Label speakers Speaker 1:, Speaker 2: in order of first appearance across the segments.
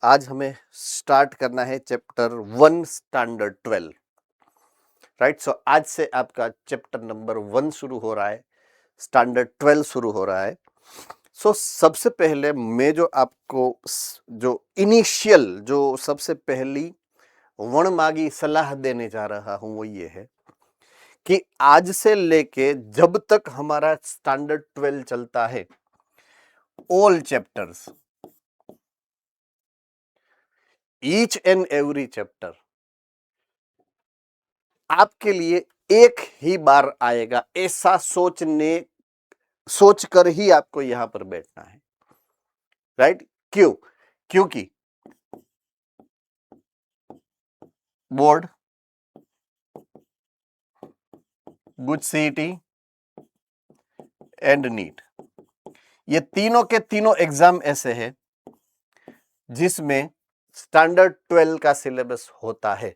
Speaker 1: आज हमें स्टार्ट करना है चैप्टर 1 स्टैंडर्ड 12, राइट। सो आज से आपका चैप्टर नंबर 1 शुरू हो रहा है, स्टैंडर्ड 12 शुरू हो रहा है। सो सबसे पहले मैं जो आपको जो इनिशियल जो सबसे पहली वणमागी सलाह देने जा रहा हूं वो ये है कि आज से लेके जब तक हमारा स्टैंडर्ड 12 चलता है, all chapters, each and every chapter आपके लिए एक ही बार आएगा, ऐसा सोचकर ही आपको यहां पर बैठना है, राइट। क्यों? क्योंकि board, GUJCET and NEET, ये तीनों के तीनों एग्जाम ऐसे हैं जिसमें स्टैंडर्ड 12 का सिलेबस होता है।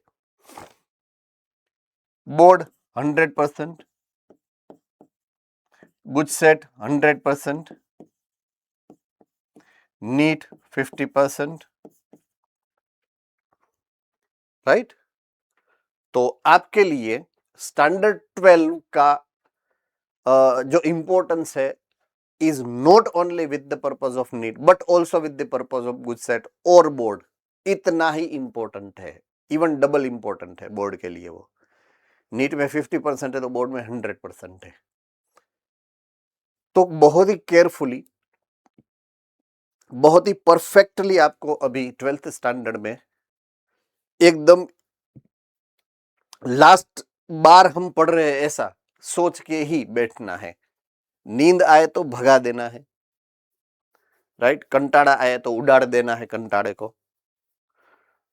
Speaker 1: Board 100%, GUJCET 100%, NEET 50%, right. तो आपके लिए स्टैंडर्ड 12 का जो इंपॉर्टेंस है is not only with the purpose of NEET but also with the purpose of good set और बोर्ड, इतना ही इंपॉर्टेंट है, इवन डबल इंपॉर्टेंट है बोर्ड के लिए। वो नीट में 50% है तो बोर्ड में 100% है। तो बहुत ही केयरफुली, बहुत ही परफेक्टली आपको अभी 12th स्टैंडर्ड में एकदम लास्ट बार हम पढ़ रहे हैं ऐसा सोच के ही बैठना है। नींद आए तो भगा देना है, राइट। कंटाड़ा आए तो उड़ाड़ देना है कंटाड़े को,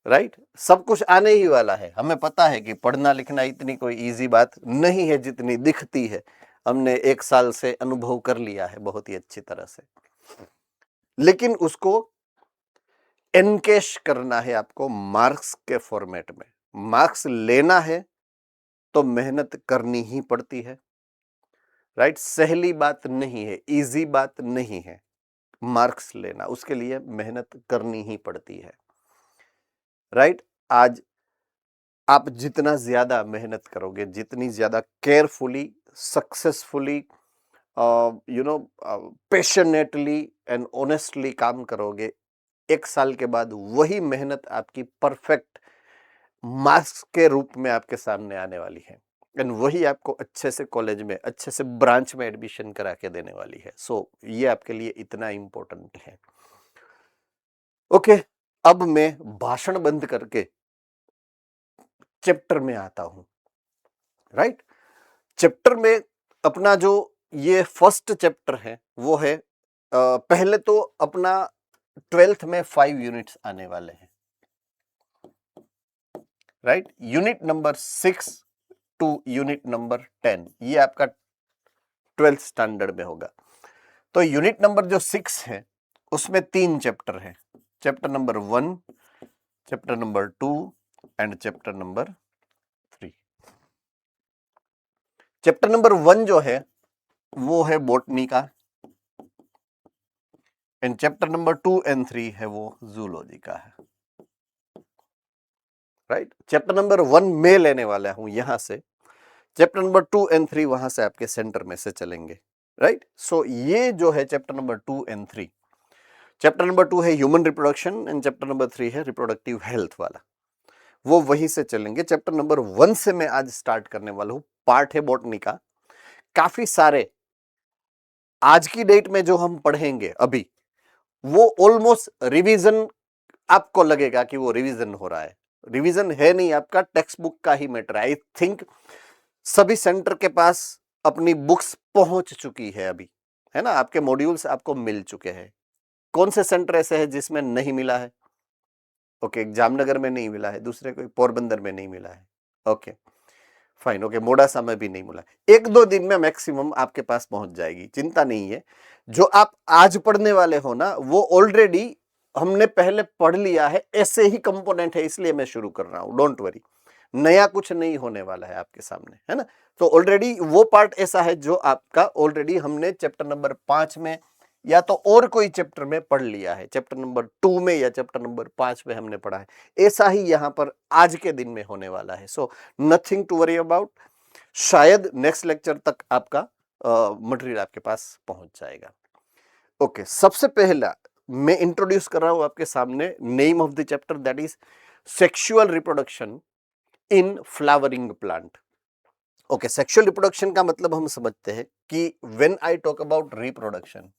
Speaker 1: राइट। सब कुछ आने ही वाला है। हमें पता है कि पढ़ना लिखना इतनी कोई इजी बात नहीं है जितनी दिखती है। हमने 1 साल से अनुभव कर लिया है बहुत ही अच्छी तरह से, लेकिन उसको एनकेश करना है आपको मार्क्स के फॉर्मेट में। मार्क्स लेना है तो मेहनत करनी ही पड़ती है, राइट। सहेली बात नहीं है, इजी बात नहीं है मार्क्स लेना, उसके लिए मेहनत करनी ही पड़ती है, राइट। आज आप जितना ज्यादा मेहनत करोगे, जितनी ज्यादा carefully, successfully, passionately and honestly काम करोगे, 1 साल के बाद वही मेहनत आपकी परफेक्ट मार्क्स के रूप में आपके सामने आने वाली है एंड वही आपको अच्छे से कॉलेज में, अच्छे से ब्रांच में एडमिशन करा के देने वाली है। सो ये आपके लिए इतना इंपॉर्टेंट है। ओके, अब मैं भाषण बंद करके चैप्टर में आता हूं, राइट। चैप्टर में अपना जो ये फर्स्ट चैप्टर है वो है, पहले तो अपना 12th में 5 यूनिट्स आने वाले हैं, right. Unit number 6 to unit number 10 ये आपका 12th स्टैंडर्ड में होगा। तो यूनिट नंबर जो 6 है उसमें 3 चैप्टर हैं, chapter number 1, chapter number 2 and chapter number 3। Chapter number 1 जो है वो है बॉटनी का एंड चैप्टर नंबर 2 एंड 3 है वो जूलॉजी का है, राइट। चैप्टर नंबर 1 में लेने वाला हूं यहां से, चैप्टर नंबर 2 एंड 3 वहां से आपके सेंटर में से चलेंगे, राइट। सो ये जो है chapter number 2 and 3, chapter number 2 है human reproduction and chapter number 3 है रिप्रोडक्टिव हेल्थ वाला, वो वहीं से चलेंगे। चैप्टर नंबर 1 से मैं आज स्टार्ट करने वाला हूं, पार्ट है बॉटनी का। काफी सारे आज की डेट में जो हम पढ़ेंगे अभी वो ऑलमोस्ट रिवीजन, आपको लगेगा कि वो रिवीजन हो रहा है, रिवीजन है नहीं, आपका टेक्स्ट बुक का ही मैटर है। आई थिंक सभी सेंटर के पास अपनी बुक्स पहुंच चुकी है अभी, है ना। आपके मॉड्यूल्स आपको मिल चुके हैं। कौन से सेंटर ऐसे हैं जिसमें नहीं मिला है? ओके, जामनगर में नहीं मिला है, दूसरे कोई पोरबंदर में नहीं मिला है, ओके फाइन, ओके मोडासा में भी नहीं मिला। 1-2 दिन में मैक्सिमम आपके पास पहुंच जाएगी, चिंता नहीं है। जो आप आज पढ़ने वाले हो ना वो ऑलरेडी हमने पहले पढ़ लिया है, ऐसे ही कंपोनेंट है, इसलिए मैं शुरू कर रहा हूं, डोंट वरी। नया कुछ नहीं होने वाला है आपके सामने, है ना। तो ऑलरेडी वो पार्ट ऐसा है जो आपका ऑलरेडी हमने चैप्टर नंबर 5 में या तो और कोई चैप्टर में पढ़ लिया है, चैप्टर नंबर 2 में या चैप्टर नंबर 5 में हमने पढ़ा है। ऐसा ही यहां पर आज के दिन में होने वाला है। So nothing to worry about, शायद नेक्स्ट लेक्चर तक आपका मटेरियल आपके पास पहुंच जाएगा। ओके, सबसे पहला मैं इंट्रोड्यूस कर रहा हूं आपके सामने name of the chapter, that is sexual reproduction in flowering plant. Okay, sexual reproduction का मतलब हम समझते हैं कि when I talk about reproduction,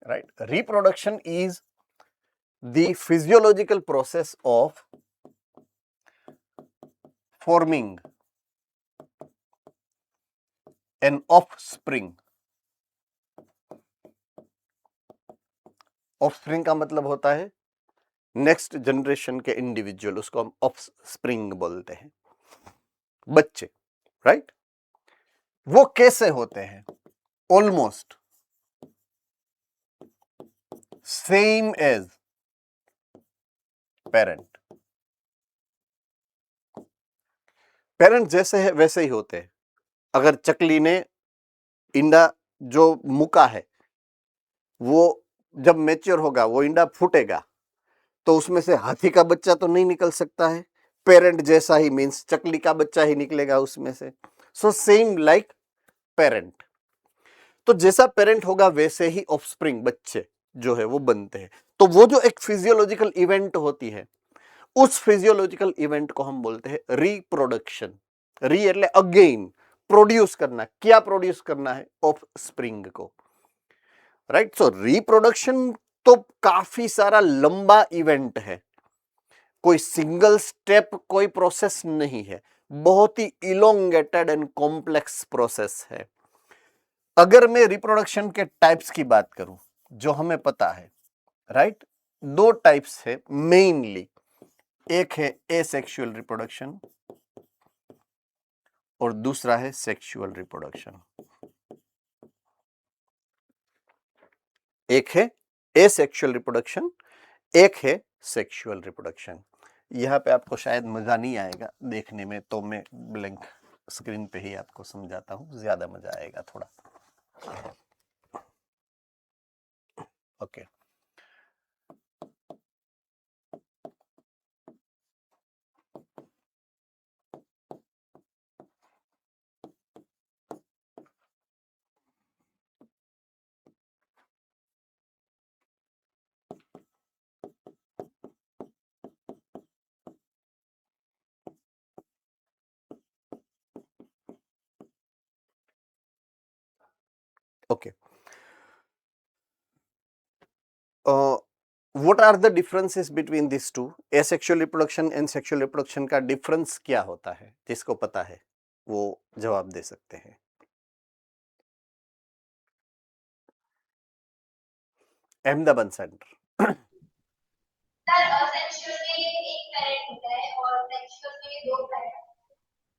Speaker 1: right, reproduction is the physiological process of forming an offspring. Offspring का मतलब होता है नेक्स्ट जनरेशन के इंडिविजुअल, उसको हम ऑफस्प्रिंग बोलते हैं, बच्चे, राइट। वो कैसे होते हैं? Almost same as parent. Parent जैसे है वैसे ही होते हैं। अगर चकली ने इंडा जो मुका है, वो जब मैच्योर होगा, वो इंडा फूटेगा, तो उसमें से हाथी का बच्चा तो नहीं निकल सकता है, पेरेंट जैसा ही मींस चकली का बच्चा ही निकलेगा उसमें से। So same like parent. तो जैसा पेरेंट होगा वैसे ही ऑफस्प्रिंग, बच्चे जो है वो बनते हैं। तो वो जो एक फिजियोलॉजिकल इवेंट होती है, उस फिजियोलॉजिकल इवेंट को हम बोलते हैं रिप्रोडक्शन। री એટલે अगेन प्रोड्यूस करना। क्या प्रोड्यूस करना है? ऑफस्प्रिंग को, राइट। सो रिप्रोडक्शन तो काफी सारा लंबा इवेंट है, कोई सिंगल स्टेप कोई प्रोसेस नहीं है, बहुत ही इलोंगेटेड एंड कॉम्प्लेक्स प्रोसेस है। अगर मैं रिप्रोडक्शन के टाइप्स की बात करूं जो हमें पता है, राइट, दो टाइप्स है मेनली। एक है एसेक्सुअल रिप्रोडक्शन और दूसरा है सेक्सुअल रिप्रोडक्शन। एक है एसेक्सुअल रिप्रोडक्शन, एक है सेक्सुअल रिप्रोडक्शन। यहां पे आपको शायद मजा नहीं आएगा देखने में, तो मैं ब्लैंक स्क्रीन पे ही आपको समझाता हूं, ज्यादा मजा आएगा थोड़ा। Okay, okay. What are the differences between this two? Asexual reproduction and sexual reproduction का डिफरेंस क्या होता है? जिसको पता है वो जवाब दे सकते हैं। अहमदाबाद सेंटर।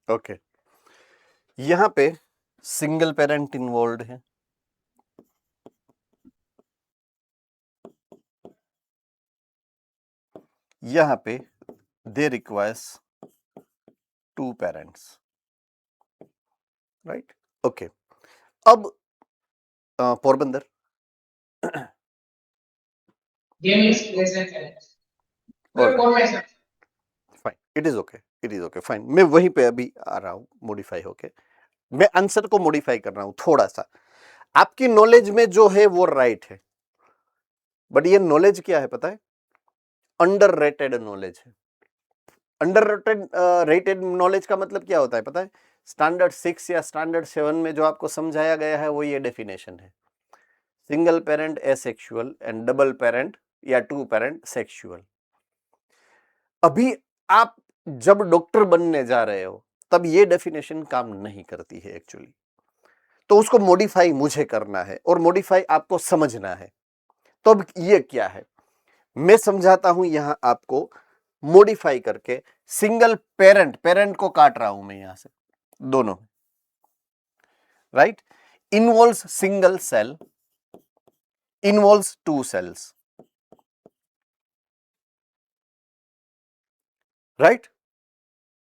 Speaker 1: ओके, यहां पे सिंगल पेरेंट इन्वॉल्व है, यहां पे they requires to parents, right. Okay, अब Porbandar fine, it is okay, it is okay, fine. मैं वहीं पे अभी आ रहा हूं मॉडिफाई होके, मैं आंसर को मॉडिफाई कर रहा हूं थोड़ा सा। आपकी नॉलेज में जो है वो राइट है, बट ये नॉलेज क्या है पता है? अंडर रेटेड नॉलेज है। अंडर रेटेड नॉलेज का मतलब क्या होता है पता है? स्टैंडर्ड 6 या स्टैंडर्ड 7 में जो आपको समझाया गया है वो ये डेफिनेशन है, single parent asexual and double parent या टू पेरेंट सेक्सुअल। अभी आप जब डॉक्टर बनने जा रहे हो तब ये डेफिनेशन काम नहीं करती है एक्चुअली, तो उसको मॉडिफाई मुझे करना है और मॉडिफाई आपको समझना है। तो अब ये क्या है मैं समझाता हूं यहां आपको, मॉडिफाई करके सिंगल पेरेंट, पेरेंट को काट रहा हूं मैं यहां से दोनों, right, involves single cell, involves two cells, right.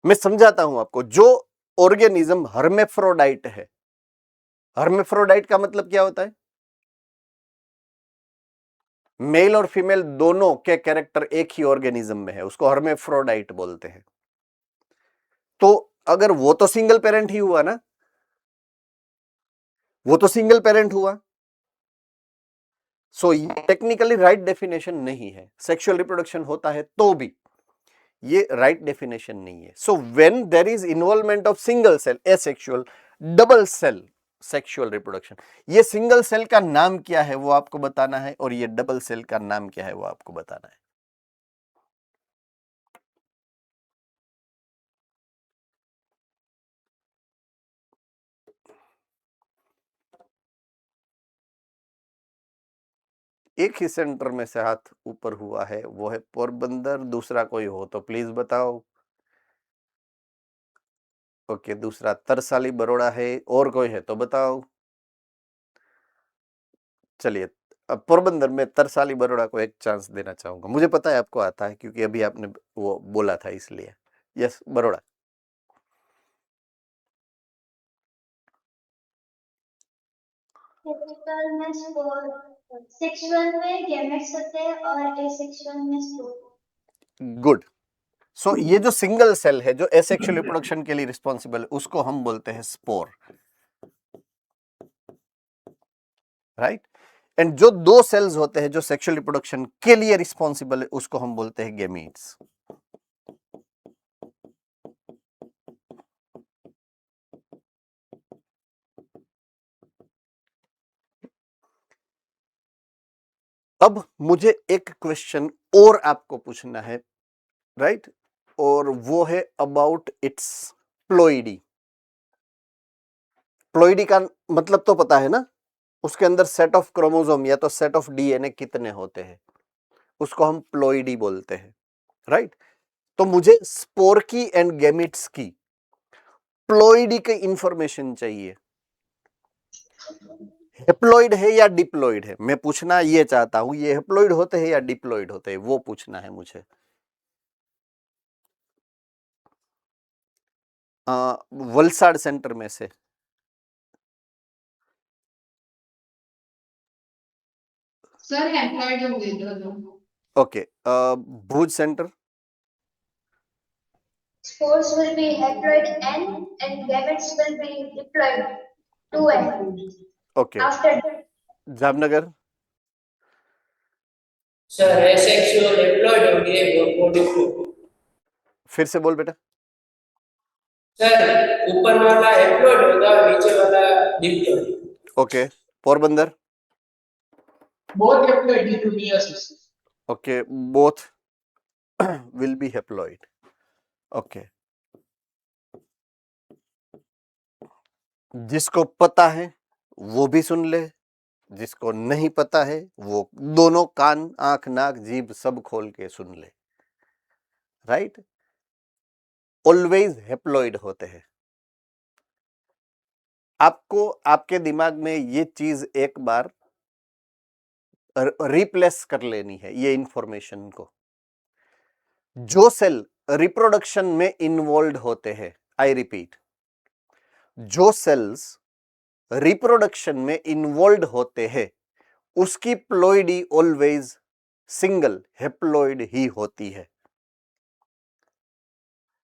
Speaker 1: मैं समझाता हूं आपको, जो ऑर्गेनिज्म हर्मेफ्रोडाइट है हर्मेफ्रोडाइट का मतलब क्या होता है? मेल और फीमेल दोनों के कैरेक्टर एक ही ऑर्गेनिज्म में है, उसको हर्मेफ्रोडाइट बोलते हैं। तो अगर वो तो सिंगल पेरेंट ही हुआ ना, वो तो सिंगल पेरेंट हुआ। सो ये टेक्निकली राइट डेफिनेशन नहीं है। सेक्सुअल रिप्रोडक्शन होता है तो भी ये राइट डेफिनेशन नहीं है। So when there is involvement of single cell asexual, double cell sexual reproduction, ये सिंगल सेल का नाम क्या है वो आपको बताना है, और ये डबल सेल का नाम क्या है वो आपको बताना है। एक ही सेंटर में से हाथ ऊपर हुआ है, वो है पोरबंदर। दूसरा कोई हो तो प्लीज बताओ। ओके, दूसरा तरसाली बरोड़ा है। और कोई है तो बताओ। चलिए, अब पोरबंदर में तरसाली बरोड़ा को एक चांस देना चाहूंगा। मुझे पता है आपको आता है क्योंकि अभी आपने वो बोला था, इसलिए। यस, बरोड़ा।
Speaker 2: सेक्सुअल में गैमेट्स होते हैं और एसेक्सुअल में स्पोर।
Speaker 1: गुड। सो ये जो सिंगल सेल है जो एसेक्सुअल रिप्रोडक्शन के लिए रिस्पॉन्सिबल है, उसको हम बोलते हैं स्पोर, राइट। एंड जो दो सेल्स होते हैं जो सेक्सुअल रिप्रोडक्शन के लिए रिस्पॉन्सिबल है, उसको हम बोलते हैं गैमीट्स। अब मुझे एक क्वेश्चन और आपको पूछना है, राइट, और वो है अबाउट इट्स प्लोइडी। प्लोइडी का मतलब तो पता है ना, उसके अंदर सेट ऑफ क्रोमोसोम या तो सेट ऑफ डीएनए कितने होते हैं, उसको हम प्लोइडी बोलते हैं, राइट। तो मुझे स्पोर की एंड गैमिट्स की प्लोइडी की इंफॉर्मेशन चाहिए। हेप्लॉइड है या डिप्लॉइड है, मैं पूछना ये चाहता हूं, ये हेप्लॉइड होते हैं या डिप्लॉइड होते हैं, वो पूछना है मुझे। वलसाड सेंटर में से।
Speaker 2: सर एम्प्लॉयड होंगे दोनों।
Speaker 1: Okay, Bhuj centre.
Speaker 2: Spores will be haploid N and gametes will be diploid 2N.
Speaker 1: Okay,
Speaker 2: After
Speaker 1: Jamnagar.
Speaker 3: Sir asexual employed होंगे वो डिप्लॉयड।
Speaker 1: फिर से बोल बेटा।
Speaker 3: सर ऊपर वाला एम्प्लॉयड होगा, नीचे वाला diploid.
Speaker 1: Okay, Porbandar.
Speaker 3: Both haploid due to meiosis.
Speaker 1: Okay, both will be haploid. Okay, जिसको पता है वो भी सुन ले, जिसको नहीं पता है वो दोनों कान, आंख, नाक, जीभ सब खोल के सुन ले, राइट। ऑलवेज हेप्लॉइड होते हैं। आपको आपके दिमाग में ये चीज एक बार रिप्लेस कर लेनी है, ये इंफॉर्मेशन को। जो सेल रिप्रोडक्शन में इन्वॉल्व होते हैं, आई रिपीट, जो सेल्स रिप्रोडक्शन में इन्वॉल्व होते हैं, उसकी प्लोइडी ऑलवेज सिंगल हेप्लॉइड ही होती है।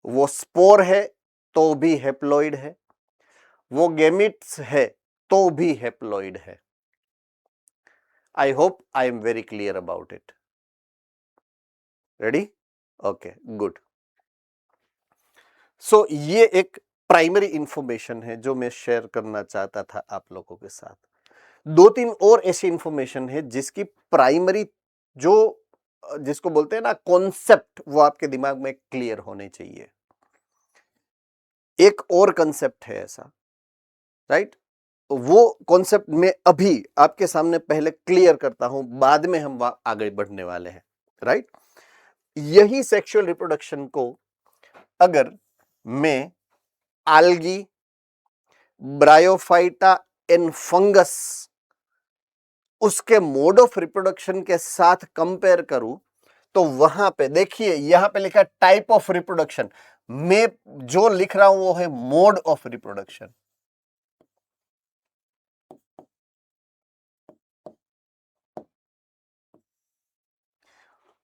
Speaker 1: वो स्पोर है तो भी हेप्लॉइड है, वो गैमिट्स है तो भी हेप्लॉइड है। I hope I am very clear about it. Ready? Okay, good. So ये एक प्राइमरी इंफॉर्मेशन है जो मैं शेयर करना चाहता था आप लोगों के साथ। दो तीन और ऐसी इंफॉर्मेशन है जिसकी प्राइमरी, जो जिसको बोलते हैं ना कॉन्सेप्ट, वो आपके दिमाग में क्लियर होने चाहिए। एक और कॉन्सेप्ट है ऐसा, राइट। वो कॉन्सेप्ट में अभी आपके सामने पहले क्लियर करता हूं, बाद में हम आगे बढ़ने वाले हैं, राइट। यही सेक्सुअल रिप्रोडक्शन को अगर मैं आल्गी, ब्रायोफाइटा एंड फंगस, उसके मोड ऑफ रिप्रोडक्शन के साथ कंपेयर करूं, तो वहां पे देखिए, यहां पे लिखा टाइप ऑफ रिप्रोडक्शन, मैं जो लिख रहा हूं वो है मोड ऑफ रिप्रोडक्शन।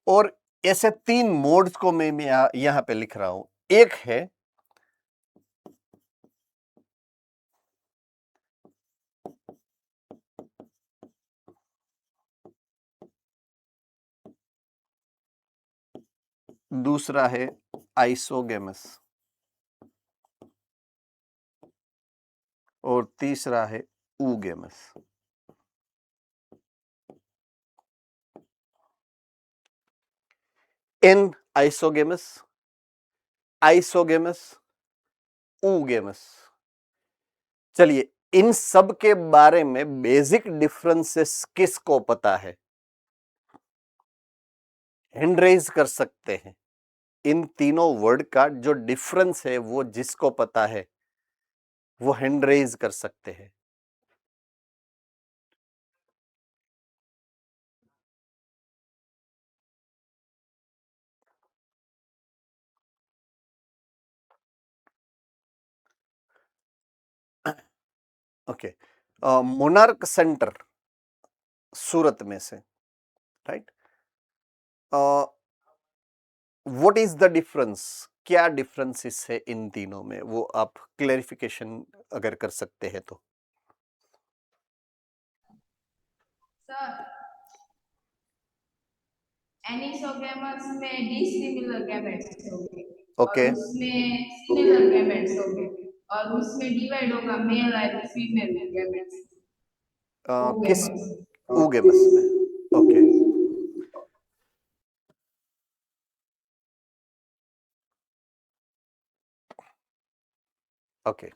Speaker 1: और ऐसे 3 मोड्स को मैं यहां पे लिख रहा हूं। एक है दूसरा है आइसोगेमस और तीसरा है oogamous. Anisogamous, isogamous, oogamous. चलिए, इन सब के बारे में बेसिक डिफरेंसेस किसको पता है? हैंड रेज कर सकते हैं। इन तीनों वर्ड का जो डिफरेंस है वो जिसको पता है वो हैंड रेज कर सकते हैं। ओके, मोनार्क सेंटर सूरत में से, right? What is the difference? क्या डिफरेंसेस है इन तीनों में, वो आप क्लेरिफिकेशन अगर कर सकते हैं तो।
Speaker 4: सर, एनिसोगेमस में डिसिमिलर गैमेट्स होंगे
Speaker 1: ओके,
Speaker 4: और उसमें सिमिलर गैमेट्स होंगे और उसमें डिवाइड होगा मेल और फीमेल गैमेट्स।
Speaker 1: किस ऊगेमस में? Okay, okay.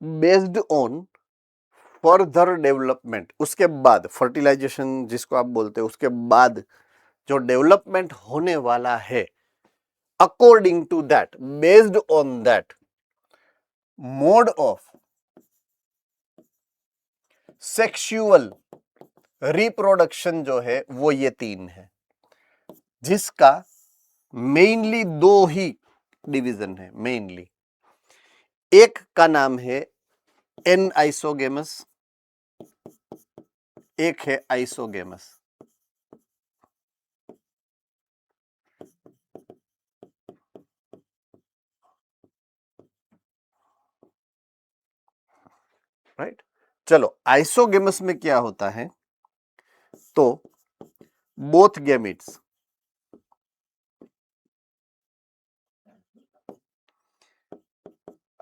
Speaker 1: Based on further development, उसके बाद फर्टिलाइजेशन जिसको आप बोलते हैं, उसके बाद जो डेवलपमेंट होने वाला है, according to that, based on that, mode of sexual reproduction जो है वो ये 3 है, जिसका मेनली 2 ही डिवीजन है। मेनली एक का नाम है एन आइसोगेमस, एक है आइसोगेमस। राइट? चलो, आइसोगेमस में क्या होता है? तो both gametes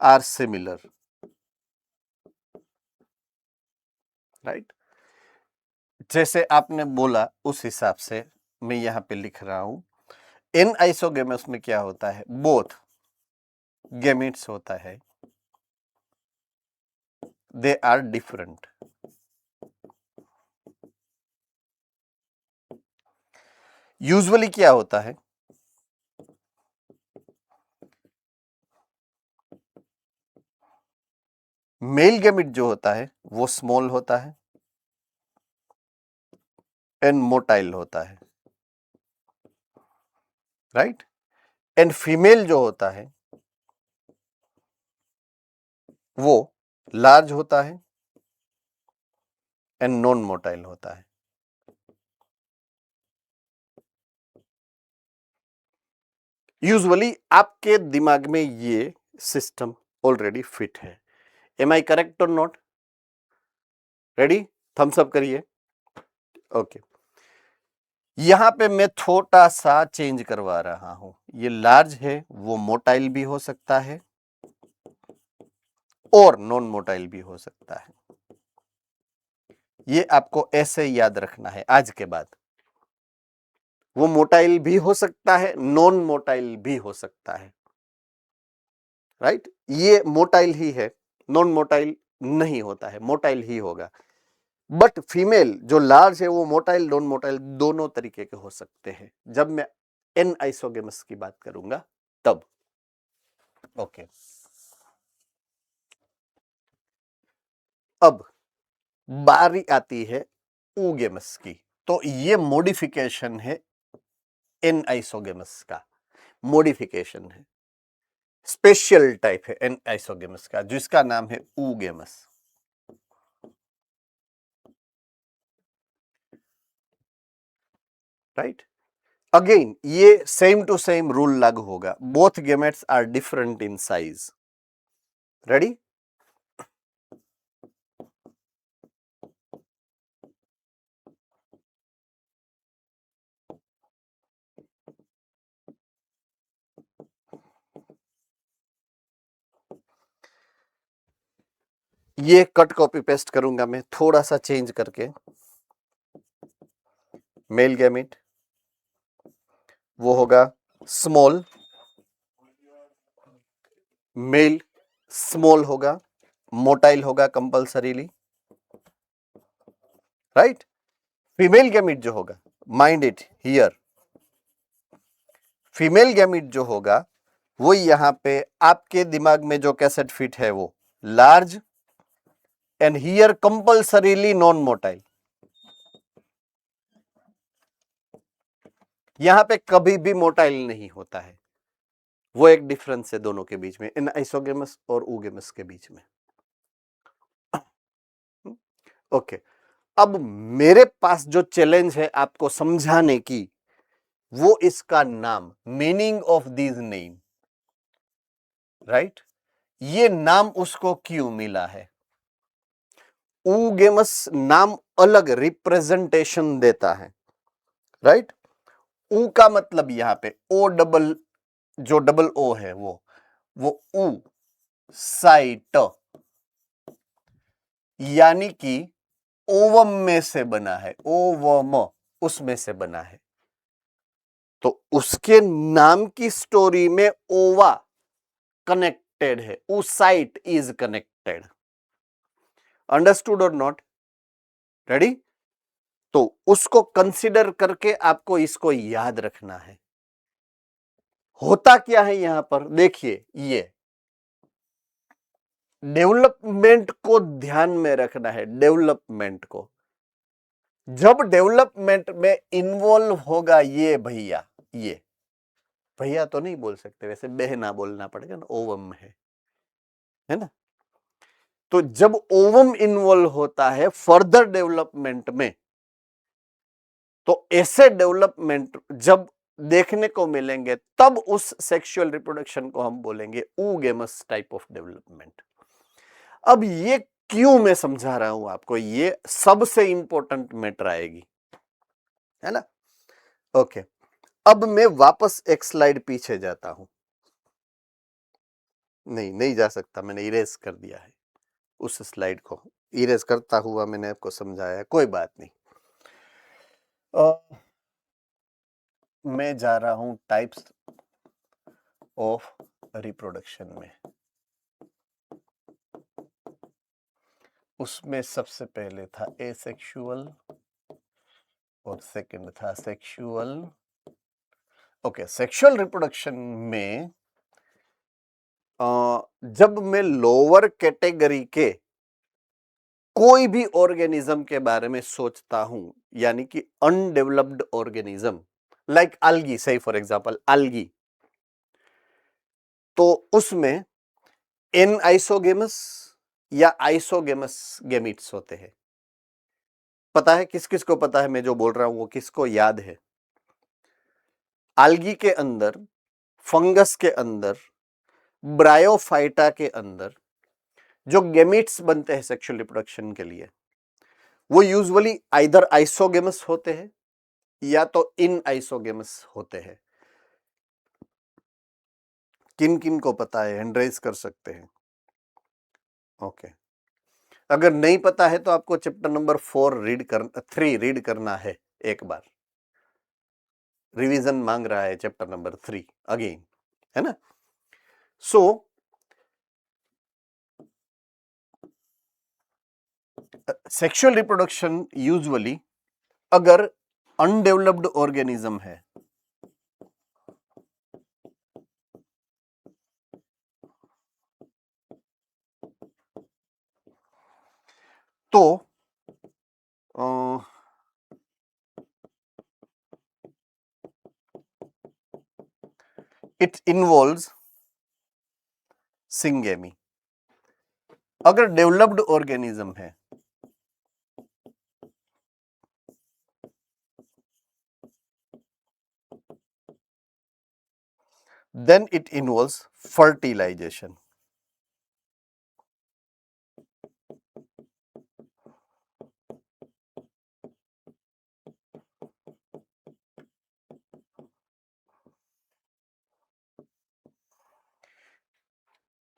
Speaker 1: are similar, right? जैसे आपने बोला उस हिसाब से मैं यहां पे लिख रहा हूं। इन आइसोगेमस में क्या होता है? बोथ गैमेट्स होता है, दे आर डिफरेंट। यूजुअली क्या होता है? मेल गैमेट जो होता है वो स्मॉल होता है एंड मोटाइल होता है, राइट? एंड फीमेल जो होता है वो लार्ज होता है एंड नॉन मोटाइल होता है। यूजुअली आपके दिमाग में ये सिस्टम ऑलरेडी फिट है। एम आई करेक्ट और नॉट? रेडी? थम्स अप करिए। ओके, यहां पे मैं छोटा सा चेंज करवा रहा हूं। ये लार्ज है, वो मोटाइल भी हो सकता है और नॉन मोटाइल भी हो सकता है। ये आपको ऐसे याद रखना है आज के बाद। वो मोटाइल भी हो सकता है, नॉन मोटाइल भी हो सकता है, राइट? ये मोटाइल ही है, नॉन मोटाइल नहीं होता है, मोटाइल ही होगा। बट फीमेल जो लार्ज है वो मोटाइल नॉन मोटाइल दोनों तरीके के हो सकते हैं, जब मैं एन आइसोगेमस की बात करूंगा तब। ओके, अब बारी आती है ऊगेमस की। तो ये मॉडिफिकेशन है एन आइसोगेमस का मॉडिफिकेशन है, स्पेशल टाइप है एन आइसोगेमस का, जिसका नाम है ऊगेमस। राइट, अगेन ये सेम टू सेम रूल लागू होगा, both gametes are different in size. Ready, ये कट कॉपी पेस्ट करूंगा मैं थोड़ा सा चेंज करके। मेल गैमेट वो होगा स्मॉल, मेल स्मॉल होगा, मोटाइल होगा कंपल्सरीली। राइट, फीमेल गैमेट जो होगा, mind it here, female gamete जो होगा वो यहां पे आपके दिमाग में जो कैसेट फिट है वो large and here compulsorily non motile. यहां पे कभी भी मोटाइल नहीं होता है, वो एक डिफरेंस है दोनों के बीच में, इन आइसोगेमस और ऊगेमस के बीच में। ओके, अब मेरे पास जो चैलेंज है आपको समझाने की, वो इसका नाम, meaning of these name. Right, ये नाम उसको क्यों मिला है? ऊगेमस नाम अलग रिप्रेजेंटेशन देता है। राइट, ऊ का मतलब यहां पे ओ डबल, जो डबल ओ है वो ऊ साइट, यानी कि ओवम में से बना है, ओवम उसमें से बना है, तो उसके नाम की स्टोरी में ओवा कनेक्टेड है, साइट इज कनेक्टेड। अंडरस्टूड और नॉट? रेडी, तो उसको कंसिडर करके आपको इसको याद रखना है। होता क्या है यहां पर देखिए, ये डेवलपमेंट को ध्यान में रखना है, डेवलपमेंट को। जब डेवलपमेंट में इन्वॉल्व होगा ये भैया, ये भैया तो नहीं बोल सकते वैसे, बहना बोलना पड़ेगा ना, ओवम है ना। तो जब ओवम इन्वॉल्व होता है फर्दर डेवलपमेंट में, तो ऐसे डेवलपमेंट जब देखने को मिलेंगे तब उस सेक्सुअल रिप्रोडक्शन को हम बोलेंगे ऊगेमस टाइप ऑफ डेवलपमेंट। अब ये क्यों मैं समझा रहा हूं आपको, ये सबसे इंपॉर्टेंट मैटर आएगी, है ना। ओके, अब मैं वापस एक स्लाइड पीछे जाता हूं। नहीं जा सकता, मैंने इरेज कर दिया है उस स्लाइड को, इरेज करता हुआ मैंने आपको समझाया, कोई बात नहीं। मैं जा रहा हूं टाइप्स ऑफ रिप्रोडक्शन में। उसमें सबसे पहले था एसेक्सुअल और सेकंड था सेक्सुअल। ओके, सेक्सुअल रिप्रोडक्शन में जब मैं लोअर कैटेगरी के कोई भी ऑर्गेनिज्म के बारे में सोचता हूं, यानी कि undeveloped organism like algae, say for example algae, तो उसमें एन आइसोगेमस या आइसोगेमस गैमीट्स होते हैं। पता है किस किस को पता है मैं जो बोल रहा हूं वो किसको याद है? algae के अंदर, फंगस के अंदर, ब्रायोफाइटा के अंदर जो गैमीट्स बनते हैं सेक्सुअल रिप्रोडक्शन के लिए, वो यूजुअली आइदर आइसोगेमस होते हैं या तो इन आइसोगेमस होते हैं। किन किन को पता है हैंड रेज कर सकते हैं। ओके, अगर नहीं पता है तो आपको चैप्टर नंबर 3 रीड करना है एक बार, रिवीजन मांग रहा है चैप्टर नंबर 3 अगेन, है ना। सो सेक्सुअल रिप्रोडक्शन यूजुअली अगर अनडेवलप्ड ऑर्गेनिज्म है तो इट इन्वॉल्व्स सिंगेमी। अगर डेवलप्ड ऑर्गेनिज्म है then it involves fertilization.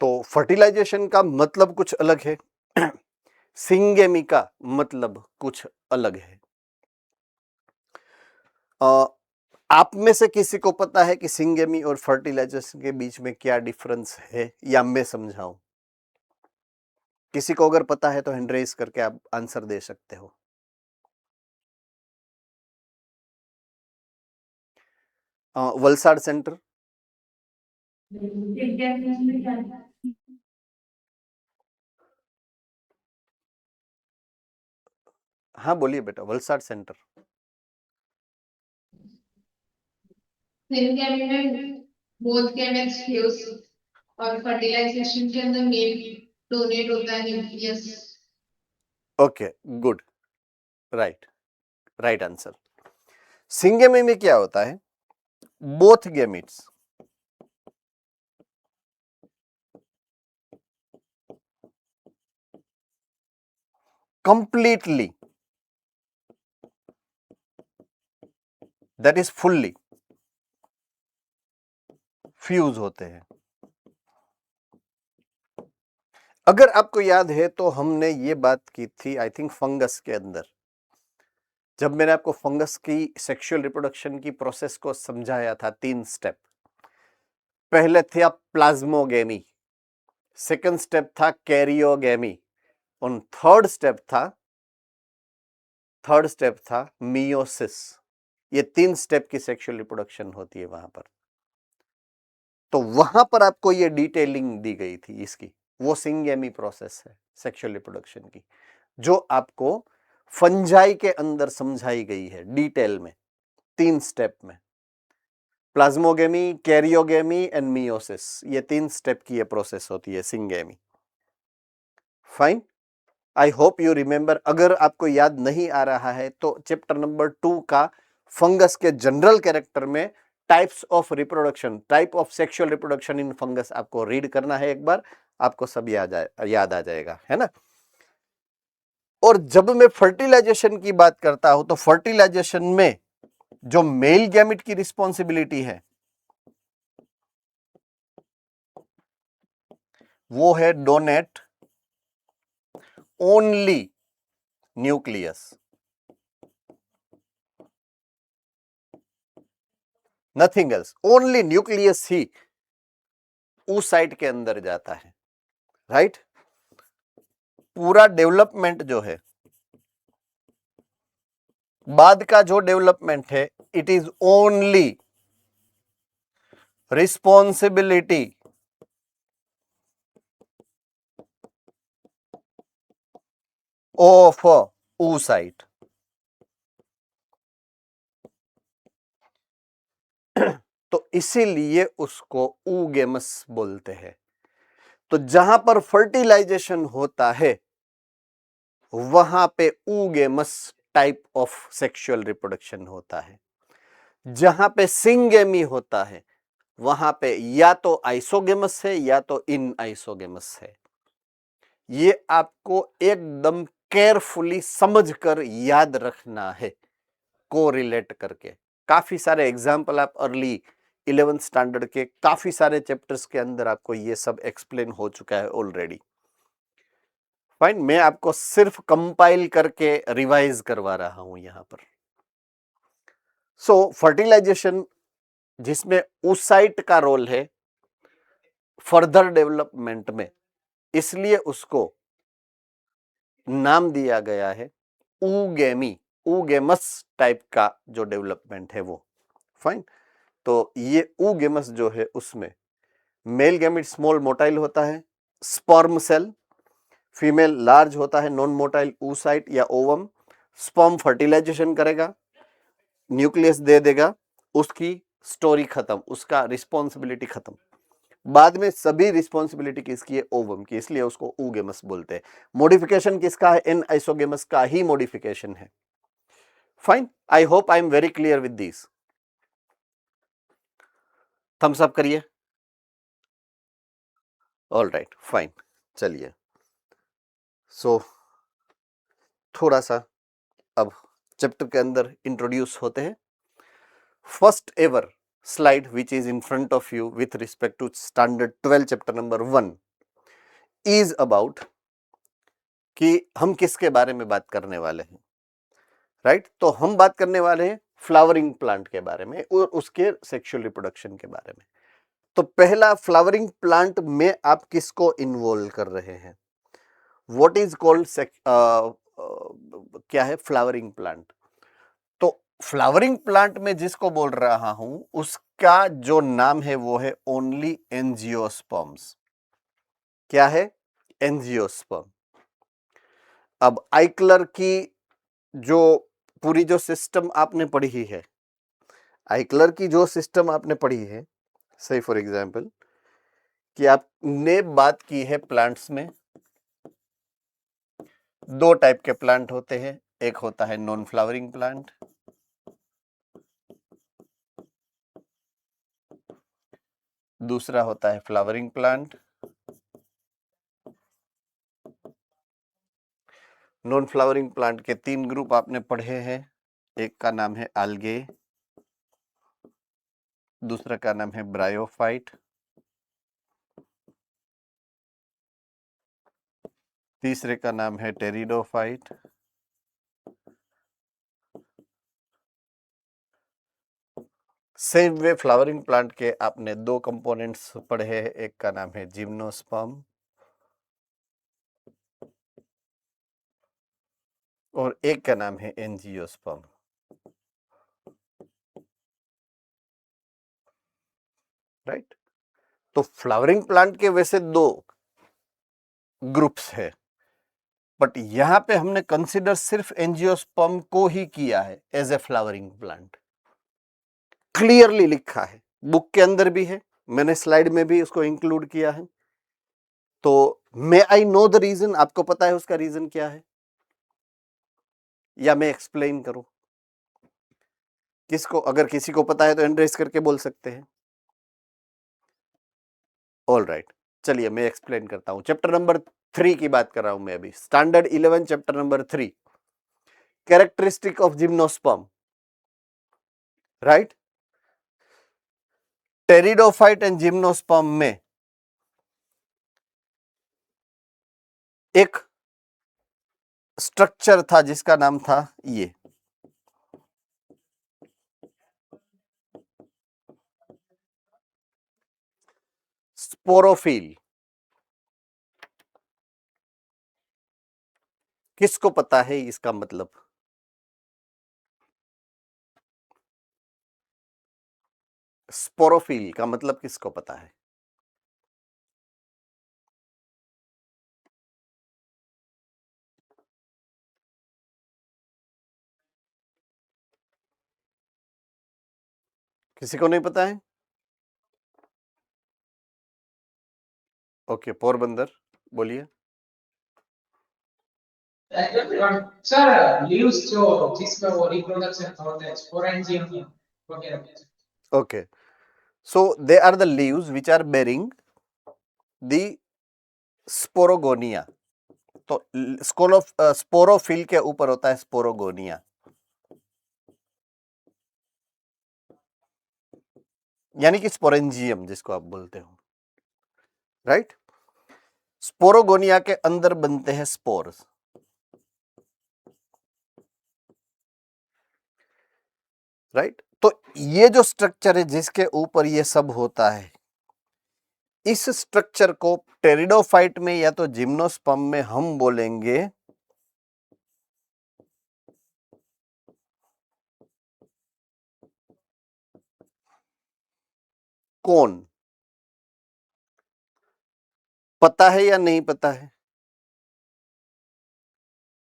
Speaker 1: तो फर्टिलाइजेशन का मतलब कुछ अलग है, सिंगेमी का मतलब कुछ अलग है। आप में से किसी को पता है कि सिंगेमी और फर्टिलाइजेशन के बीच में क्या डिफरेंस है, या मैं समझाऊं? किसी को अगर पता है तो हैंड रेज करके आप आंसर दे सकते हो। वलसाड सेंटर, हाँ बोलिए बेटा, वलसाड सेंटर।
Speaker 4: सिंगेमी में बोथ गैमेट्स फ्यूज और फर्टिलाइजेशन के अंदर मेल डोनेट होता है nucleus.
Speaker 1: Okay, good, right, right answer. Syngamy में क्या होता है, both gametes completely, that is fully fuse होते हैं। अगर आपको याद है तो हमने ये बात की थी आई थिंक फंगस के अंदर, जब मैंने आपको फंगस की सेक्सुअल रिप्रोडक्शन की प्रोसेस को समझाया था, 3 स्टेप। पहले थे आप प्लाज्मोगेमी, सेकंड स्टेप था कैरियोगेमी, और थर्ड स्टेप था मियोसिस। ये 3 स्टेप की सेक्सुअल रिप्रोडक्शन होती है वहां पर। तो वहां पर आपको ये डिटेलिंग दी गई थी इसकी, वो सिंगेमी प्रोसेस है सेक्सुअल रिप्रोडक्शन की, जो आपको फंजाई के अंदर समझाई गई है डिटेल में, 3 स्टेप में। प्लाज्मोगेमी, कैरियोगेमी एंड मियोसिस, ये 3 स्टेप की ये प्रोसेस होती है syngamy. Fine, I hope you remember. अगर आपको याद नहीं आ रहा है तो चैप्टर नंबर 2 का फंगस के जनरल कैरेक्टर में types of reproduction, type of sexual reproduction in fungus आपको रीड करना है एक बार, आपको सब याद आ जाएगा, है ना। और जब मैं फर्टिलाइजेशन की बात करता हूं तो फर्टिलाइजेशन में जो मेल गैमेट की रिस्पॉन्सिबिलिटी है वो है donate only nucleus, nothing else, only nucleus ही उस साइट के अंदर जाता है, राइट। पूरा डेवलपमेंट जो है, बाद का जो डेवलपमेंट है, it is only responsibility of oocyte। तो इसीलिए उसको oogemus बोलते हैं। तो जहां पर फर्टिलाइजेशन होता है वहां पे oogemus type of sexual reproduction होता है। जहां पे सिंगेमी होता है वहां पे या तो आइसोगेमस है या तो इन आइसोगेमस है। ये आपको एकदम केयरफुली समझकर याद रखना है, कोरिलेट करके। काफी सारे एग्जाम्पल आप अर्ली 11th स्टैंडर्ड के काफी सारे चैप्टर्स के अंदर आपको ये सब एक्सप्लेन हो चुका है ऑलरेडी। फाइन, मैं आपको सिर्फ कंपाइल करके रिवाइज करवा रहा हूं यहां पर। सो फर्टिलाइजेशन जिसमें oocyte का रोल है फर्दर डेवलपमेंट में, इसलिए उसको नाम दिया गया है oogeमी, oogemus टाइप का जो डेवलपमेंट है वो। फाइन, तो ये oogemus जो है उसमें मेल गैमेट स्मॉल मोटाइल होता है, स्पर्म सेल, फीमेल लार्ज होता है, नॉन मोटाइल oocyte या ओवम। स्पर्म फर्टिलाइजेशन करेगा, न्यूक्लियस दे देगा, उसकी स्टोरी खत्म, उसका रिस्पॉन्सिबिलिटी खत्म। बाद में सभी रिस्पॉन्सिबिलिटी किसकी है? ओवम की, इसलिए उसको oogamous बोलते हैं। मॉडिफिकेशन किसका है? एन आइसोगेमस का ही मॉडिफिकेशन है। Fine, I hope I am very clear with this. Thumbs up करिए। All right, fine. चलिए, सो थोड़ा सा अब चैप्टर के अंदर इंट्रोड्यूस होते हैं। First ever slide which is in front of you with respect to standard 12 chapter number 1 is about कि हम किसके बारे में बात करने वाले हैं, राइट? तो हम बात करने वाले हैं फ्लावरिंग प्लांट के बारे में और उसके सेक्सुअल रिप्रोडक्शन के बारे में। तो पहला, फ्लावरिंग प्लांट में आप किसको इन्वॉल्व कर रहे हैं? व्हाट इज कॉल्ड क्या है फ्लावरिंग प्लांट? तो फ्लावरिंग प्लांट में जिसको बोल रहा हूं उसका जो नाम है वो है ओनली एंजियोस्पर्म्स। क्या है? एंजियोस्पर्म। अब आइक्लर की जो पूरी जो सिस्टम आपने पढ़ी है, आइक्लर की जो सिस्टम आपने पढ़ी है, से फॉर एग्जांपल कि आपने बात की है प्लांट्स में दो टाइप के प्लांट होते हैं, एक होता है नॉन फ्लावरिंग प्लांट, दूसरा होता है flowering plant. Non flowering plant के 3 ग्रुप आपने पढ़े हैं। एक का नाम है आल्गे, दूसरा का नाम है ब्रायोफाइट, तीसरे का नाम है pteridophyte. Same way flowering plant के आपने 2 कंपोनेंट्स पढ़े हैं, एक का नाम है जिम्नोस्पर्म और एक का नाम है एंजियोस्पर्म, राइट? तो फ्लावरिंग प्लांट के वैसे 2 ग्रुप्स है, बट यहां पे हमने कंसीडर सिर्फ एंजियोस्पर्म को ही किया है as a flowering plant. Clearly लिखा है, बुक के अंदर भी है, मैंने स्लाइड में भी उसको इंक्लूड किया है। तो मे आई नो द रीजन? आपको पता है उसका रीजन क्या है या मैं एक्सप्लेन करूं? किसको, अगर किसी को पता है तो एंड रेस करके बोल सकते हैं। ऑल राइट, चलिए मैं एक्सप्लेन करता हूं। चैप्टर नंबर 3 की बात कर रहा हूं मैं अभी, standard 11 chapter number 3, characteristic of gymnosperm, right? Pteridophyte and gymnosperm में एक स्ट्रक्चर था जिसका नाम था ये स्पोरोफिल। किसको पता है इसका मतलब? स्पोरोफिल का मतलब किसको पता है? किसी को नहीं पता है? ओके, पोरबंदर बोलिए।
Speaker 3: सर लीव्स जो जिसका वो रिप्रोडक्शन होता है स्पोरेंजियम वगैरह।
Speaker 1: Okay, so they are the leaves which are bearing the sporogonia. तो स्पोरोफिल के ऊपर होता है स्पोरोगोनिया, यानी कि स्पोरेंजियम जिसको आप बोलते हो, राइट? स्पोरोगोनिया के अंदर बनते हैं स्पोर्स, राइट? तो ये जो स्ट्रक्चर है जिसके ऊपर ये सब होता है, इस स्ट्रक्चर को टेरिडोफाइट में या तो जिम्नोस्पर्म में हम बोलेंगे कौन? पता है या नहीं पता है?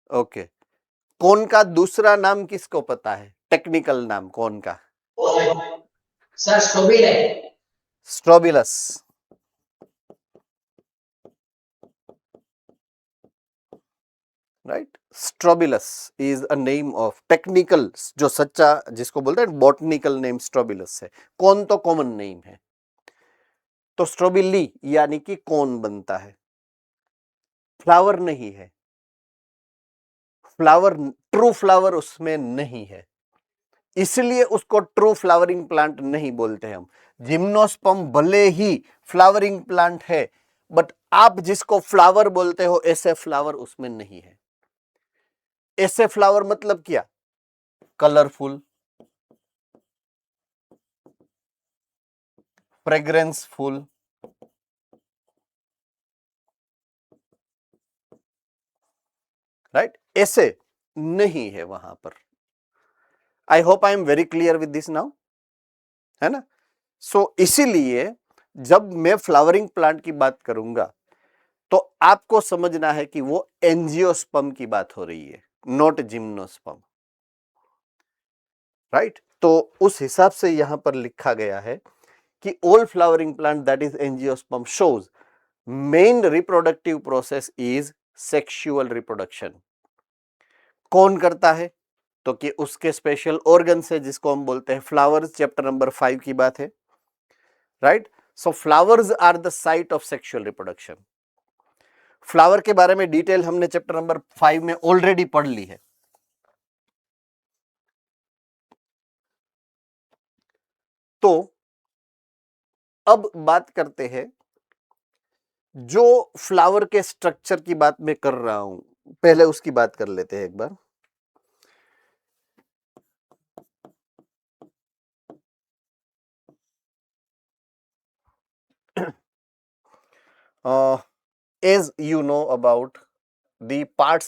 Speaker 1: ओके, कौन का दूसरा नाम किसको पता है? टेक्निकल नाम कौन का?
Speaker 3: Sir strobili
Speaker 1: strobilus, right. Strobilus is a name of technical, जो सच्चा जिसको बोलते हैं बॉटनिकल नेम स्ट्रोबिलस है। कौन तो कॉमन नेम है। तो स्ट्रोबिली यानी कि कौन बनता है, फ्लावर नहीं है। फ्लावर, ट्रू फ्लावर उसमें नहीं है, इसलिए उसको ट्रू फ्लावरिंग प्लांट नहीं बोलते हम। जिम्नोस्पर्म भले ही फ्लावरिंग प्लांट है, बट आप जिसको फ्लावर बोलते हो ऐसे फ्लावर उसमें नहीं है। ऐसे फ्लावर मतलब क्या, कलरफुल, फ्रेग्रेंसफुल, राइट, ऐसे नहीं है वहां पर। आई hope I am very clear with this now, है ना। सो इसीलिए जब मैं फ्लावरिंग प्लांट की बात करूंगा तो आपको समझना है कि वो एंजियोस्पर्म की बात हो रही है, नॉट जिम्नोस्पर्म, राइट। तो उस हिसाब से यहां पर लिखा गया है कि all flowering plant that is angiosperm shows main reproductive process is sexual reproduction. कौन करता है, तो कि उसके स्पेशल ऑर्गन से जिसको हम बोलते हैं फ्लावर्स, चैप्टर नंबर 5 की बात है, right. So flowers are the site of sexual reproduction. Flower के बारे में डिटेल हमने चैप्टर नंबर 5 में ऑलरेडी पढ़ ली है। तो अब बात करते हैं, जो फ्लावर के स्ट्रक्चर की बात मैं कर रहा हूं, पहले उसकी बात कर लेते हैं एक बार। As you know about the parts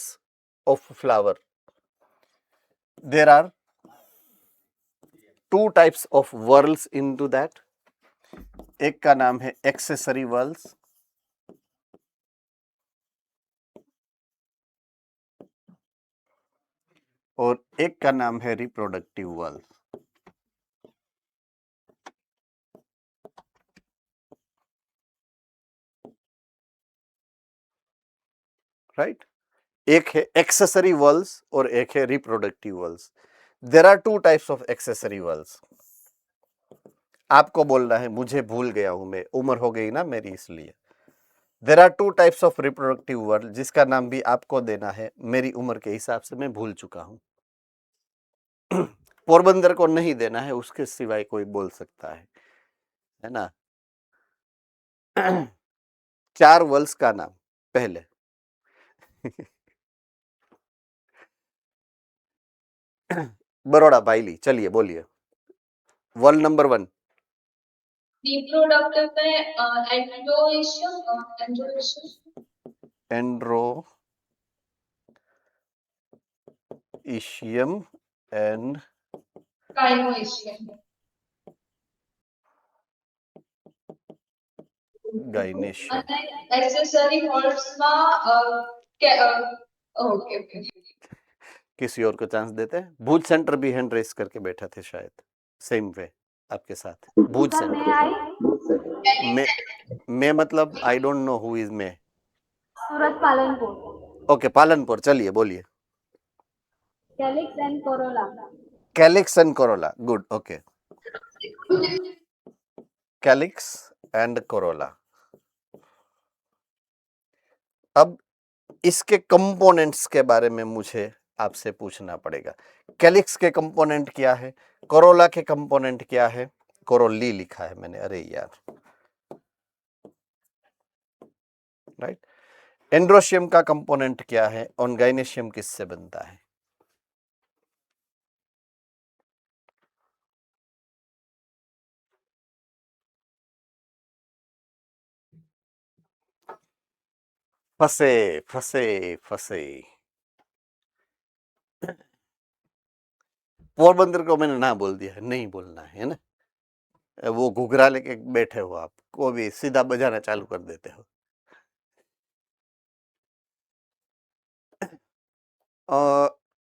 Speaker 1: of flower, there are two types of whorls into that. एक का नाम है एक्सेसरी whorls और एक का नाम है रिप्रोडक्टिव whorls, राइट। एक है एक्सेसरी whorls और एक है reproductive whorls. There are two types of accessory whorls. आपको बोलना है मुझे भूल गया हूं मैं, उम्र हो गई ना मेरी इसलिए। There are two types of reproductive whorl, जिसका नाम भी आपको देना है, मेरी उम्र के हिसाब से मैं भूल चुका हूं। पोरबंदर को नहीं देना है, उसके सिवाय कोई बोल सकता है ना। 4 वर्ल्स का नाम पहले बरोड़ा बाइली, चलिए बोलिए। वर्ल्ड नंबर 1
Speaker 2: रिप्रोडक्टिव में एंड्रोइशियम,
Speaker 1: एंड्रोइशियम एंड
Speaker 4: काइनोइशियम,
Speaker 1: गाइनेशियम।
Speaker 2: અને એક્સેસરી હોલ્ડ્સમાં ઓકે ઓકે
Speaker 1: किसी और को चांस देते हैं। भूज सेंटर भी हैंड रेस करके बैठा थे शायद, सेम वे आपके साथ। भूज सेंटर मैं मतलब I don't know who is मैं।
Speaker 2: सूरत पालनपुर
Speaker 1: ओके, पालनपुर, चलिए बोलिए।
Speaker 2: Calyx and Corolla
Speaker 1: calyx and Corolla, good, okay. Calyx and Corolla. अब इसके कंपोनेंट्स के बारे में मुझे आपसे पूछना पड़ेगा। कैलिक्स के कंपोनेंट क्या है, कोरोला के कंपोनेंट क्या है। कोरोली लिखा है मैंने, अरे यार, राइट। एंड्रोशियम का कंपोनेंट क्या है और गाइनेशियम किससे बनता है। फंसे फंसे फंसे। पोरबंदर को मैंने ना बोल दिया, नहीं बोलना है ना। वो घुघरा लेके बैठे हो आप, को भी सीधा बजाना चालू कर देते हो।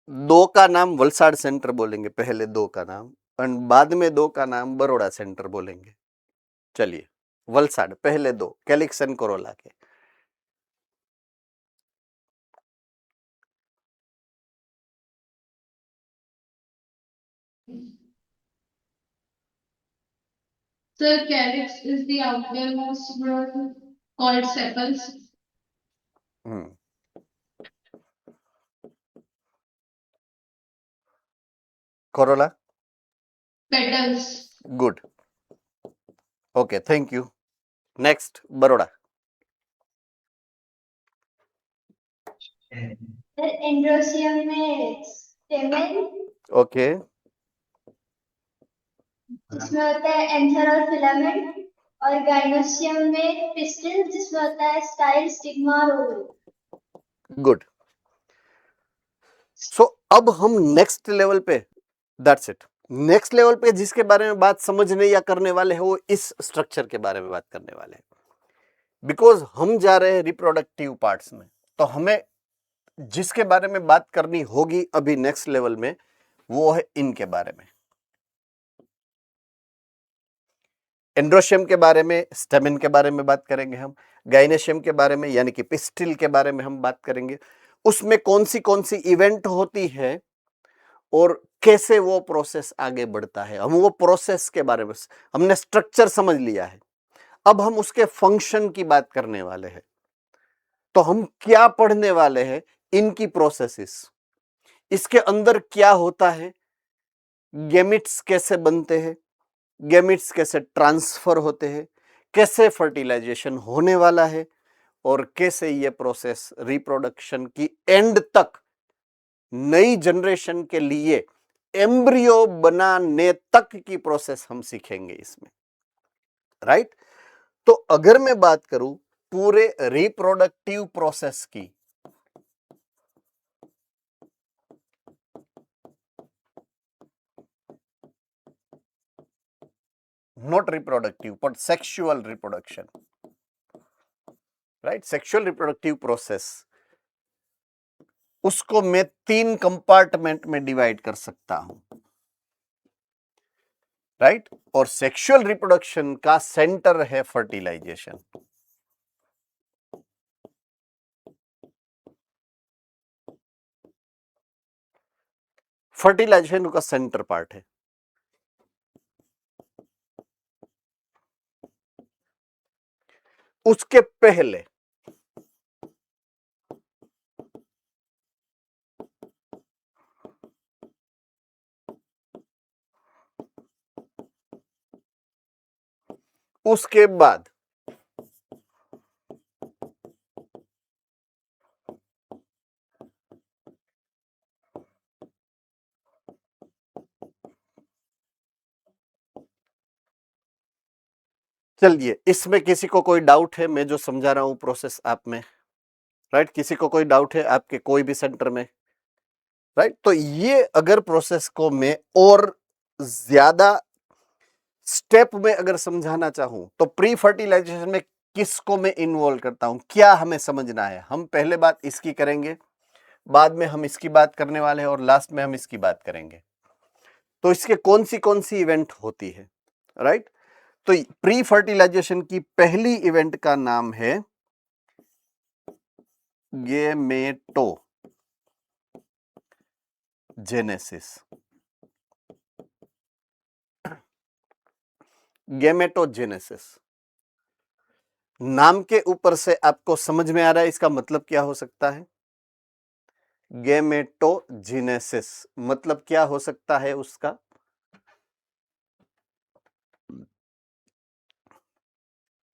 Speaker 1: दो का नाम वलसाड़ सेंटर बोलेंगे, पहले दो का नाम। और बाद में दो का नाम बड़ौदा सेंटर बोलेंगे। चलिए, वलसाड पहले दो कैलिक्स एंड कोरोला के।
Speaker 4: Sir, calyx is the outermost word called sepals.
Speaker 1: Corolla
Speaker 4: Petals.
Speaker 1: Good, okay, thank you. Next Baroda.
Speaker 2: Androecium में स्टेमेन,
Speaker 1: ओके,
Speaker 2: जिसमें होता है एंथर और फिलामेंट, और गाइनोसियम में पिस्टिल, जिसमें होता है स्टाइल, स्टिग्मा और ओवरी।
Speaker 1: गुड। सो अब हम नेक्स्ट लेवल पे, दैट्स इट, नेक्स्ट लेवल पे जिसके बारे में बात समझने या करने वाले हैं वो इस स्ट्रक्चर के बारे में बात करने वाले हैं। बिकॉज हम जा रहे हैं रिप्रोडक्टिव पार्ट्स में, तो हमें जिसके बारे में बात करनी होगी अभी नेक्स्ट लेवल में वो है इनके बारे में। एंड्रोशियम के बारे में, स्टेमेन के बारे में बात करेंगे हम, गाइनेशियम के बारे में यानी कि पिस्टिल के बारे में हम बात करेंगे। उसमें कौन सी इवेंट होती है और कैसे वो प्रोसेस आगे बढ़ता है, हम वो प्रोसेस के बारे में, हमने स्ट्रक्चर समझ लिया है, अब हम उसके फंक्शन की बात करने वाले हैं। तो हम क्या पढ़ने वाले हैं, इनकी प्रोसेसेस, इसके अंदर क्या होता है, गैमिट्स कैसे बनते हैं, गैमिट्स कैसे ट्रांसफर होते हैं, कैसे फर्टिलाइजेशन होने वाला है, और कैसे ये प्रोसेस रिप्रोडक्शन की एंड तक नई जनरेशन के लिए एम्ब्रियो बनाने तक की प्रोसेस हम सीखेंगे इसमें, राइट। तो अगर मैं बात करूं पूरे रिप्रोडक्टिव प्रोसेस की, not reproductive but sexual reproduction, right, sexual reproductive process, उसको मैं 3 कंपार्टमेंट में डिवाइड कर सकता हूं, राइट। और सेक्सुअल रिप्रोडक्शन का सेंटर है फर्टिलाइजेशन। फर्टिलाइजेशन का सेंटर पार्ट है। उसके पहले उसके बाद चलिए, इसमें किसी को कोई डाउट है, मैं जो समझा रहा हूं प्रोसेस आप में, राइट, किसी को कोई डाउट है आपके कोई भी सेंटर में, राइट। तो ये अगर प्रोसेस को मैं और ज्यादा स्टेप में अगर समझाना चाहूं तो प्री फर्टिलाइजेशन में किसको मैं इन्वॉल्व करता हूं, क्या हमें समझना है, हम पहले बात इसकी करेंगे, बाद में हम इसकी बात करने वाले हैं और लास्ट में हम इसकी बात करेंगे। तो इसके कौन सी इवेंट होती है, राइट। तो प्री फर्टिलाइजेशन की पहली इवेंट का नाम है गैमेटोजेनेसिस। गैमेटोजेनेसिस नाम के ऊपर से आपको समझ में आ रहा है इसका मतलब क्या हो सकता है। गैमेटोजेनेसिस मतलब क्या हो सकता है उसका,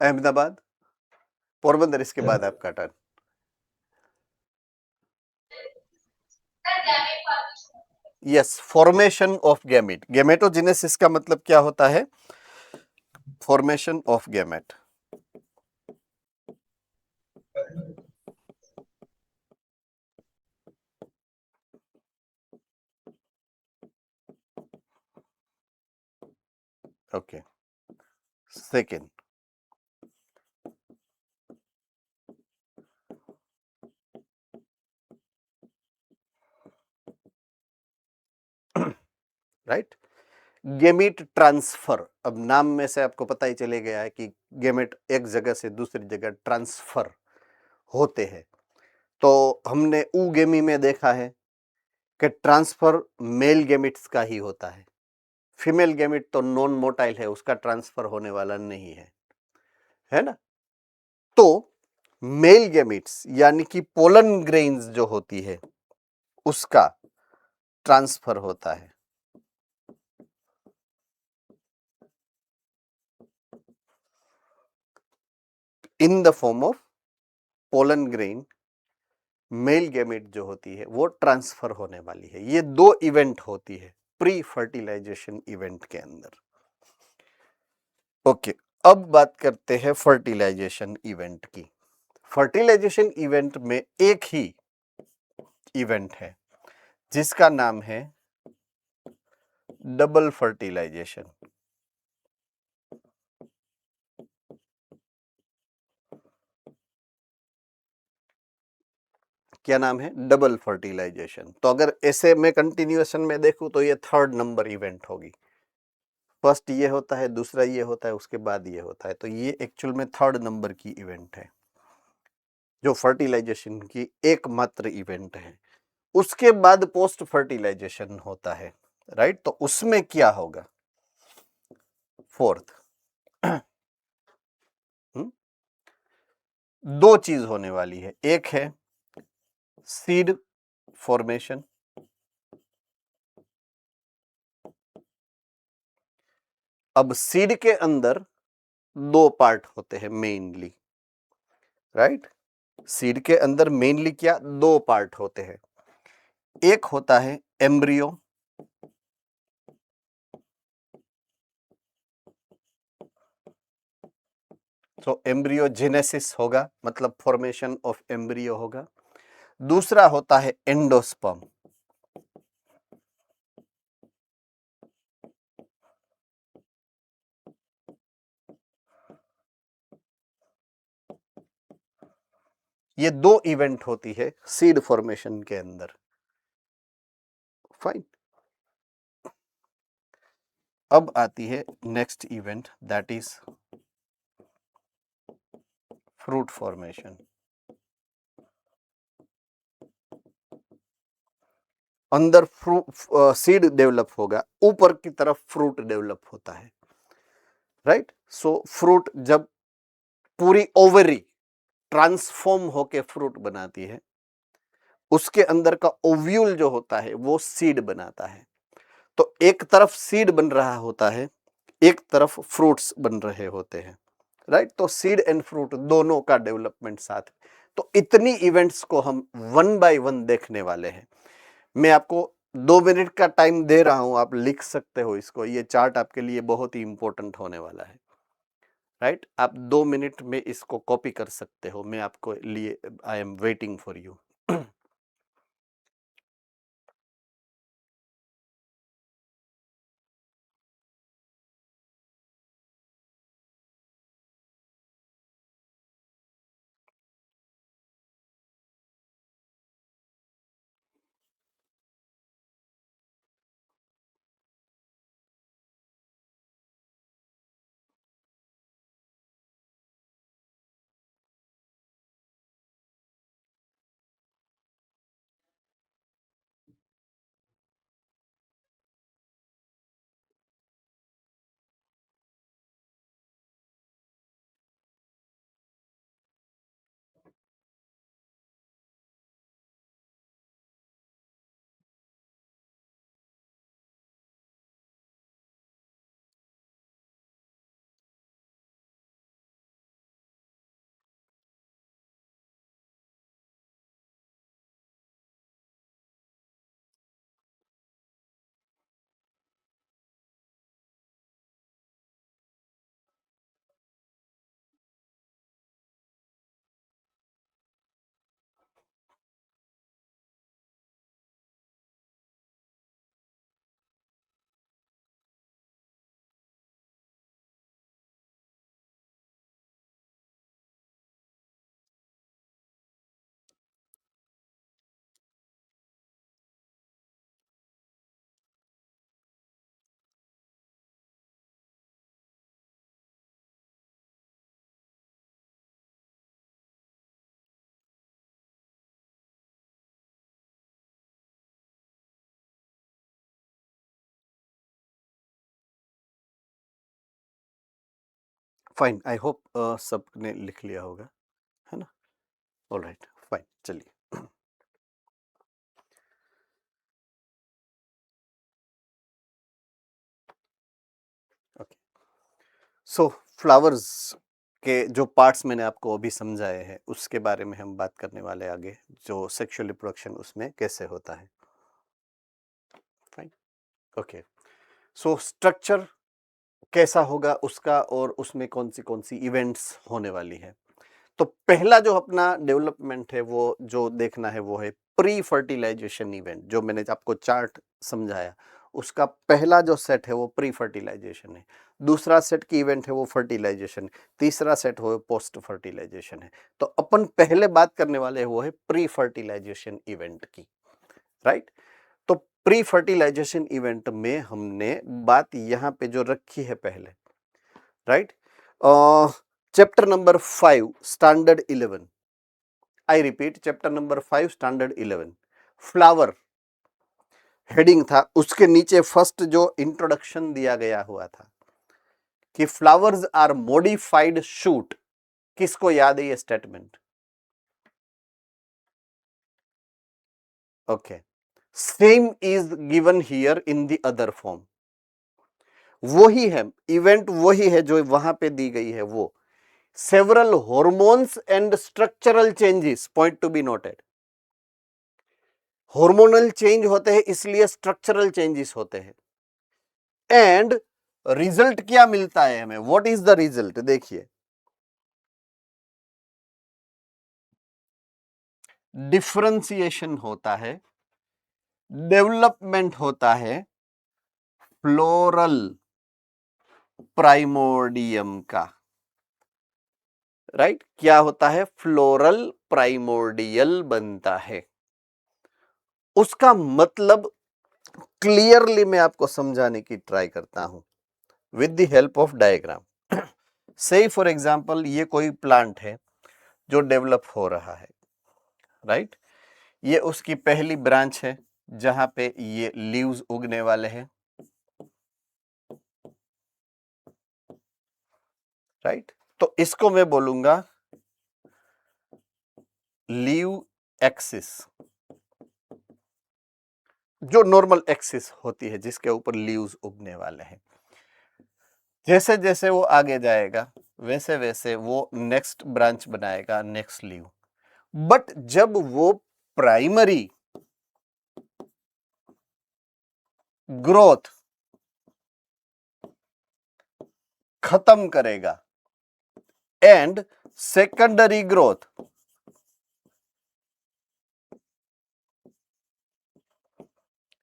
Speaker 1: अहमदाबाद, पोरबंदर, इसके बाद आपका turn. Yes, formation of gamete. Gametogenesis का मतलब क्या होता है, formation of gamete. Okay, second, right. Gamete transfer, अब नाम में से आपको पता ही चले गया है कि गेमेट एक जगह से दूसरी जगह ट्रांसफर होते हैं। तो हमने ऊगेमी में देखा है कि ट्रांसफर मेल गेमिट्स का ही होता है, फीमेल गेमिट तो नॉन मोटाइल है, उसका ट्रांसफर होने वाला नहीं है ना। तो मेल गेमिट्स यानी कि पोलन ग्रेन्स जो होती है उसका ट्रांसफर होता है in the form of pollen grain. Male gamete जो होती है वो ट्रांसफर होने वाली है। ये दो इवेंट होती है प्री फर्टिलाइजेशन इवेंट के अंदर। ओके, अब बात करते हैं फर्टिलाइजेशन इवेंट की। फर्टिलाइजेशन इवेंट में एक ही इवेंट है जिसका नाम है डबल फर्टिलाइजेशन। क्या नाम है? Double fertilisation. तो अगर ऐसे में कंटिन्यूएशन में देखूं तो ये थर्ड नंबर इवेंट होगी। फर्स्ट ये होता है, दूसरा ये होता है, उसके बाद ये होता है, तो ये एक्चुअल में थर्ड नंबर की इवेंट है जो फर्टिलाइजेशन की एकमात्र इवेंट है। उसके बाद पोस्ट फर्टिलाइजेशन होता है, राइट। तो उसमें क्या होगा? फोर्थ दो चीज होने वाली है। एक है सीड फॉर्मेशन, अब सीड के अंदर दो पार्ट होते हैं मेनली, राइट। सीड के अंदर मेनली क्या दो पार्ट होते हैं। एक होता है एम्ब्रियो, तो एम्ब्रियोजेनेसिस होगा, मतलब फॉर्मेशन ऑफ एम्ब्रियो होगा। दूसरा होता है एंडोस्पर्म, ये दो इवेंट होती है सीड फॉर्मेशन के अंदर। फाइन। अब आती है next event, that is fruit formation. अंदर सीड डेवलप होगा, ऊपर की तरफ फ्रूट डेवलप होता है, राइट। सो फ्रूट जब पूरी ओवरी ट्रांसफॉर्म होके फ्रूट बनाती है, उसके अंदर का ओव्यूल जो होता है वो सीड बनाता है। तो एक तरफ सीड बन रहा होता है, एक तरफ फ्रूट्स बन रहे होते हैं, राइट। तो सीड एंड फ्रूट दोनों का डेवलपमेंट साथ। तो इतनी इवेंट्स को हम वन बाय वन देखने वाले हैं। मैं आपको 2 मिनट का टाइम दे रहा हूं, आप लिख सकते हो इसको। ये चार्ट आपके लिए बहुत ही इंपॉर्टेंट होने वाला है, राइट। आप 2 मिनट में इसको कॉपी कर सकते हो। मैं आपको लिए I am waiting for you. Fine, I hope सबने लिख लिया होगा, है ना? ऑलराइट, फाइन, चलिए। ओके, सो फ्लावर्स के जो पार्ट्स मैंने आपको अभी समझाए हैं उसके बारे में हम बात करने वाले आगे, जो सेक्सुअल रिप्रोडक्शन उसमें कैसे होता है। फाइन, ओके, सो स्ट्रक्चर कैसा होगा उसका और उसमें कौन सी इवेंट्स होने वाली है। तो पहला जो अपना डेवलपमेंट है वो जो देखना है वो है प्री फर्टिलाइजेशन इवेंट। जो मैंने आपको चार्ट समझाया उसका पहला जो सेट है वो प्री फर्टिलाइजेशन है, दूसरा सेट की इवेंट है वो फर्टिलाइजेशन, तीसरा सेट हो पोस्ट फर्टिलाइजेशन है। तो अपन पहले बात करने वाले हैं वो है प्री फर्टिलाइजेशन इवेंट की, राइट। तो प्री फर्टिलाइजेशन इवेंट में हमने बात यहां पे जो रखी है पहले, right, chapter number 5 standard 11, I repeat chapter number 5 standard 11, flower heading था, उसके नीचे फर्स्ट जो इंट्रोडक्शन दिया गया हुआ था कि फ्लावर्स आर मॉडिफाइड शूट। किसको याद है ये statement? Okay, same is given here in the other form. वही है इवेंट, वही है जो वहां पे दी गई है वो। Several hormones and structural changes, point to be noted. Hormonal change होते हैं इसलिए स्ट्रक्चरल चेंजेस होते हैं। एंड रिजल्ट क्या मिलता है हमें? What is the result? देखिए, डिफरेंशिएशन होता है, डेवलपमेंट होता है फ्लोरल प्राइमोर्डियम का, राइट। क्या होता है? फ्लोरल प्राइमोर्डियल बनता है। उसका मतलब क्लियरली मैं आपको समझाने की ट्राई करता हूं with the help of diagram. से फॉर एग्जांपल ये कोई प्लांट है जो डेवलप हो रहा है, राइट। ये उसकी पहली ब्रांच है जहां पे ये लीव्स उगने वाले हैं, राइट। तो इसको मैं बोलूंगा लीव एक्सिस, जो नॉर्मल एक्सिस होती है जिसके ऊपर लीव्स उगने वाले हैं। जैसे जैसे वो आगे जाएगा वैसे वैसे वो नेक्स्ट ब्रांच बनाएगा, नेक्स्ट लीव। बट जब वो प्राइमरी ग्रोथ खत्म करेगा एंड सेकेंडरी ग्रोथ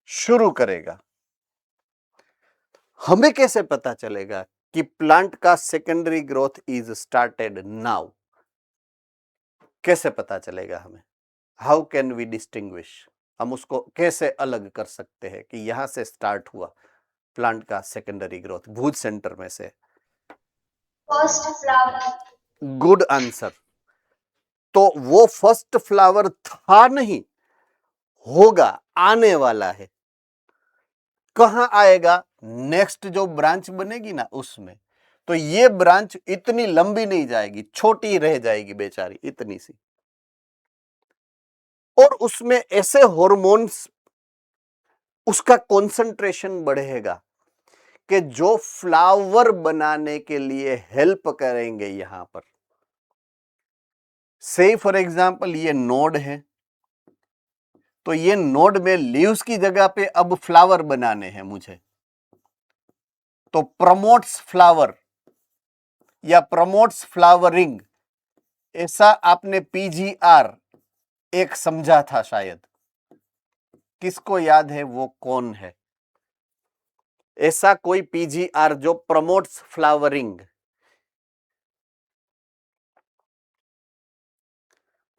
Speaker 1: शुरू करेगा, हमें कैसे पता चलेगा कि प्लांट का secondary growth is started now? कैसे पता चलेगा हमें? How can we distinguish? हम उसको कैसे अलग कर सकते हैं कि यहां से स्टार्ट हुआ प्लांट का सेकेंडरी ग्रोथ भूज सेंटर में से?
Speaker 2: First flower.
Speaker 1: Good answer. तो वो फर्स्ट फ्लावर था नहीं, होगा, आने वाला है। कहां आएगा? नेक्स्ट जो ब्रांच बनेगी ना उसमें। तो ये ब्रांच इतनी लंबी नहीं जाएगी, छोटी रह जाएगी बेचारी, इतनी सी। और उसमें ऐसे हॉर्मोन्स, उसका कंसंट्रेशन बढ़ेगा कि जो फ्लावर बनाने के लिए हेल्प करेंगे। यहां पर से फॉर एग्जांपल ये नोड है, तो ये नोड में लीव्स की जगह पे अब फ्लावर बनाने हैं मुझे, तो प्रमोट्स फ्लावर या प्रमोट्स फ्लावरिंग, ऐसा आपने पीजीआर एक समझा था शायद। किसको याद है वो कौन है? ऐसा कोई पीजीआर जो प्रमोट्स फ्लावरिंग?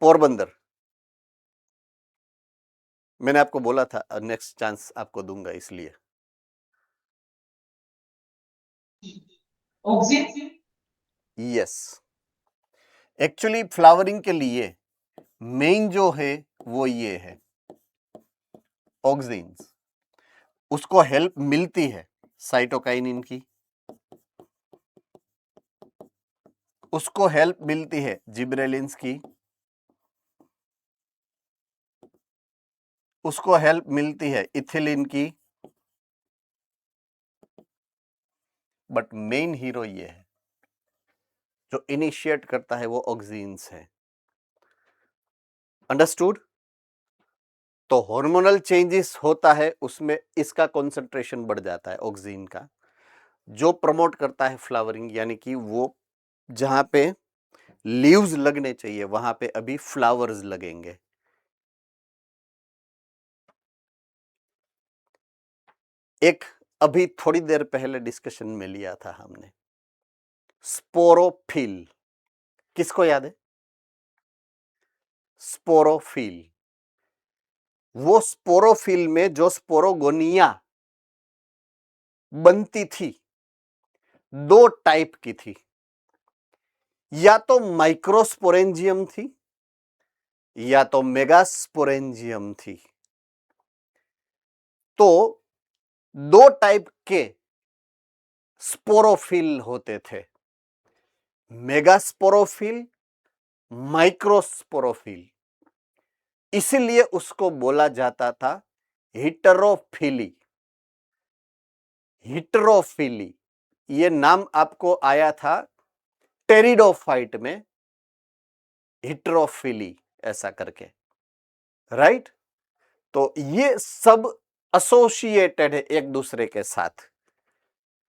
Speaker 1: पोरबंदर। मैंने आपको बोला था नेक्स्ट चांस आपको दूंगा इसलिए।
Speaker 3: ऑक्सीजन।
Speaker 1: यस, एक्चुअली फ्लावरिंग के लिए मेन जो है वो ये है ऑक्सीन्स। उसको हेल्प मिलती है साइटोकाइनिन की, उसको हेल्प मिलती है जिब्रेलिन्स की, उसको हेल्प मिलती है इथिलीन की, बट मेन हीरो ये है, जो इनिशिएट करता है वो ऑक्सीन्स है। अंडरस्टूड? तो हार्मोनल चेंजेस होता है उसमें इसका कंसंट्रेशन बढ़ जाता है ऑक्सीन का, जो प्रमोट करता है फ्लावरिंग, यानी कि वो जहां पे लीव्स लगने चाहिए वहां पे अभी फ्लावर्स लगेंगे। एक अभी थोड़ी देर पहले डिस्कशन में लिया था हमने स्पोरोफिल, किसको याद है? स्पोरोफिल, वो स्पोरोफिल में जो स्पोरोगोनिया बनती थी दो टाइप की थी, या तो माइक्रोस्पोरेंजियम थी या तो मेगास्पोरेंजियम थी। तो दो टाइप के स्पोरोफिल होते थे, मेगास्पोरोफिल, माइक्रोस्पोरोफिल। इसलिए उसको बोला जाता था हिटरोफिली। हिटरोफिली ये नाम आपको आया था टेरिडोफाइट में, हिटरोफिली ऐसा करके, राइट? तो ये सब एसोसिएटेड है एक दूसरे के साथ,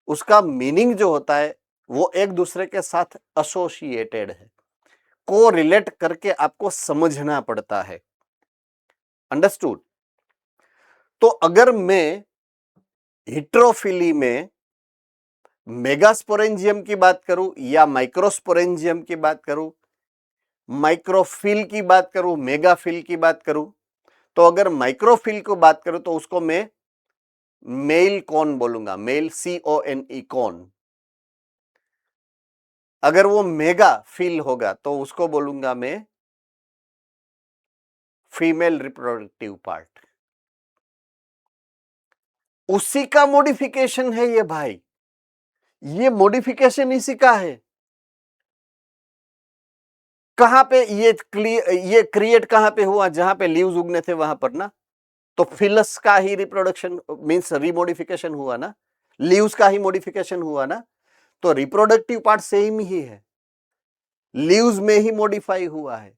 Speaker 1: उसका मीनिंग जो होता है वो एक दूसरे के साथ एसोसिएटेड है, को रिलेट करके आपको समझना पड़ता है। अंडरस्टूड? तो अगर मैं हिट्रोफिली में मेगास्पोरेंजियम की बात करूं या माइक्रोस्पोरेंजियम की बात करूं, माइक्रोफिल की बात करूं, मेगाफिल की बात करूं, तो अगर माइक्रोफिल को बात करूं तो उसको मैं मेल कॉन बोलूंगा, मेल CONE कॉन। अगर वो मेगा फिल होगा तो उसको बोलूंगा मैं फीमेल रिप्रोडक्टिव पार्ट। उसी का मॉडिफिकेशन है ये भाई, ये मॉडिफिकेशन इसी का है। कहां पे ये क्रिएट कहां पे हुआ? जहां पे लीव्स उगने थे वहां पर ना, तो फिलस का ही रिप्रोडक्शन मींस रीमोडिफिकेशन हुआ ना, लीव्स का ही मॉडिफिकेशन हुआ ना, तो रिप्रोडक्टिव पार्ट सेम ही है, लीव्स में ही मॉडिफाई हुआ है,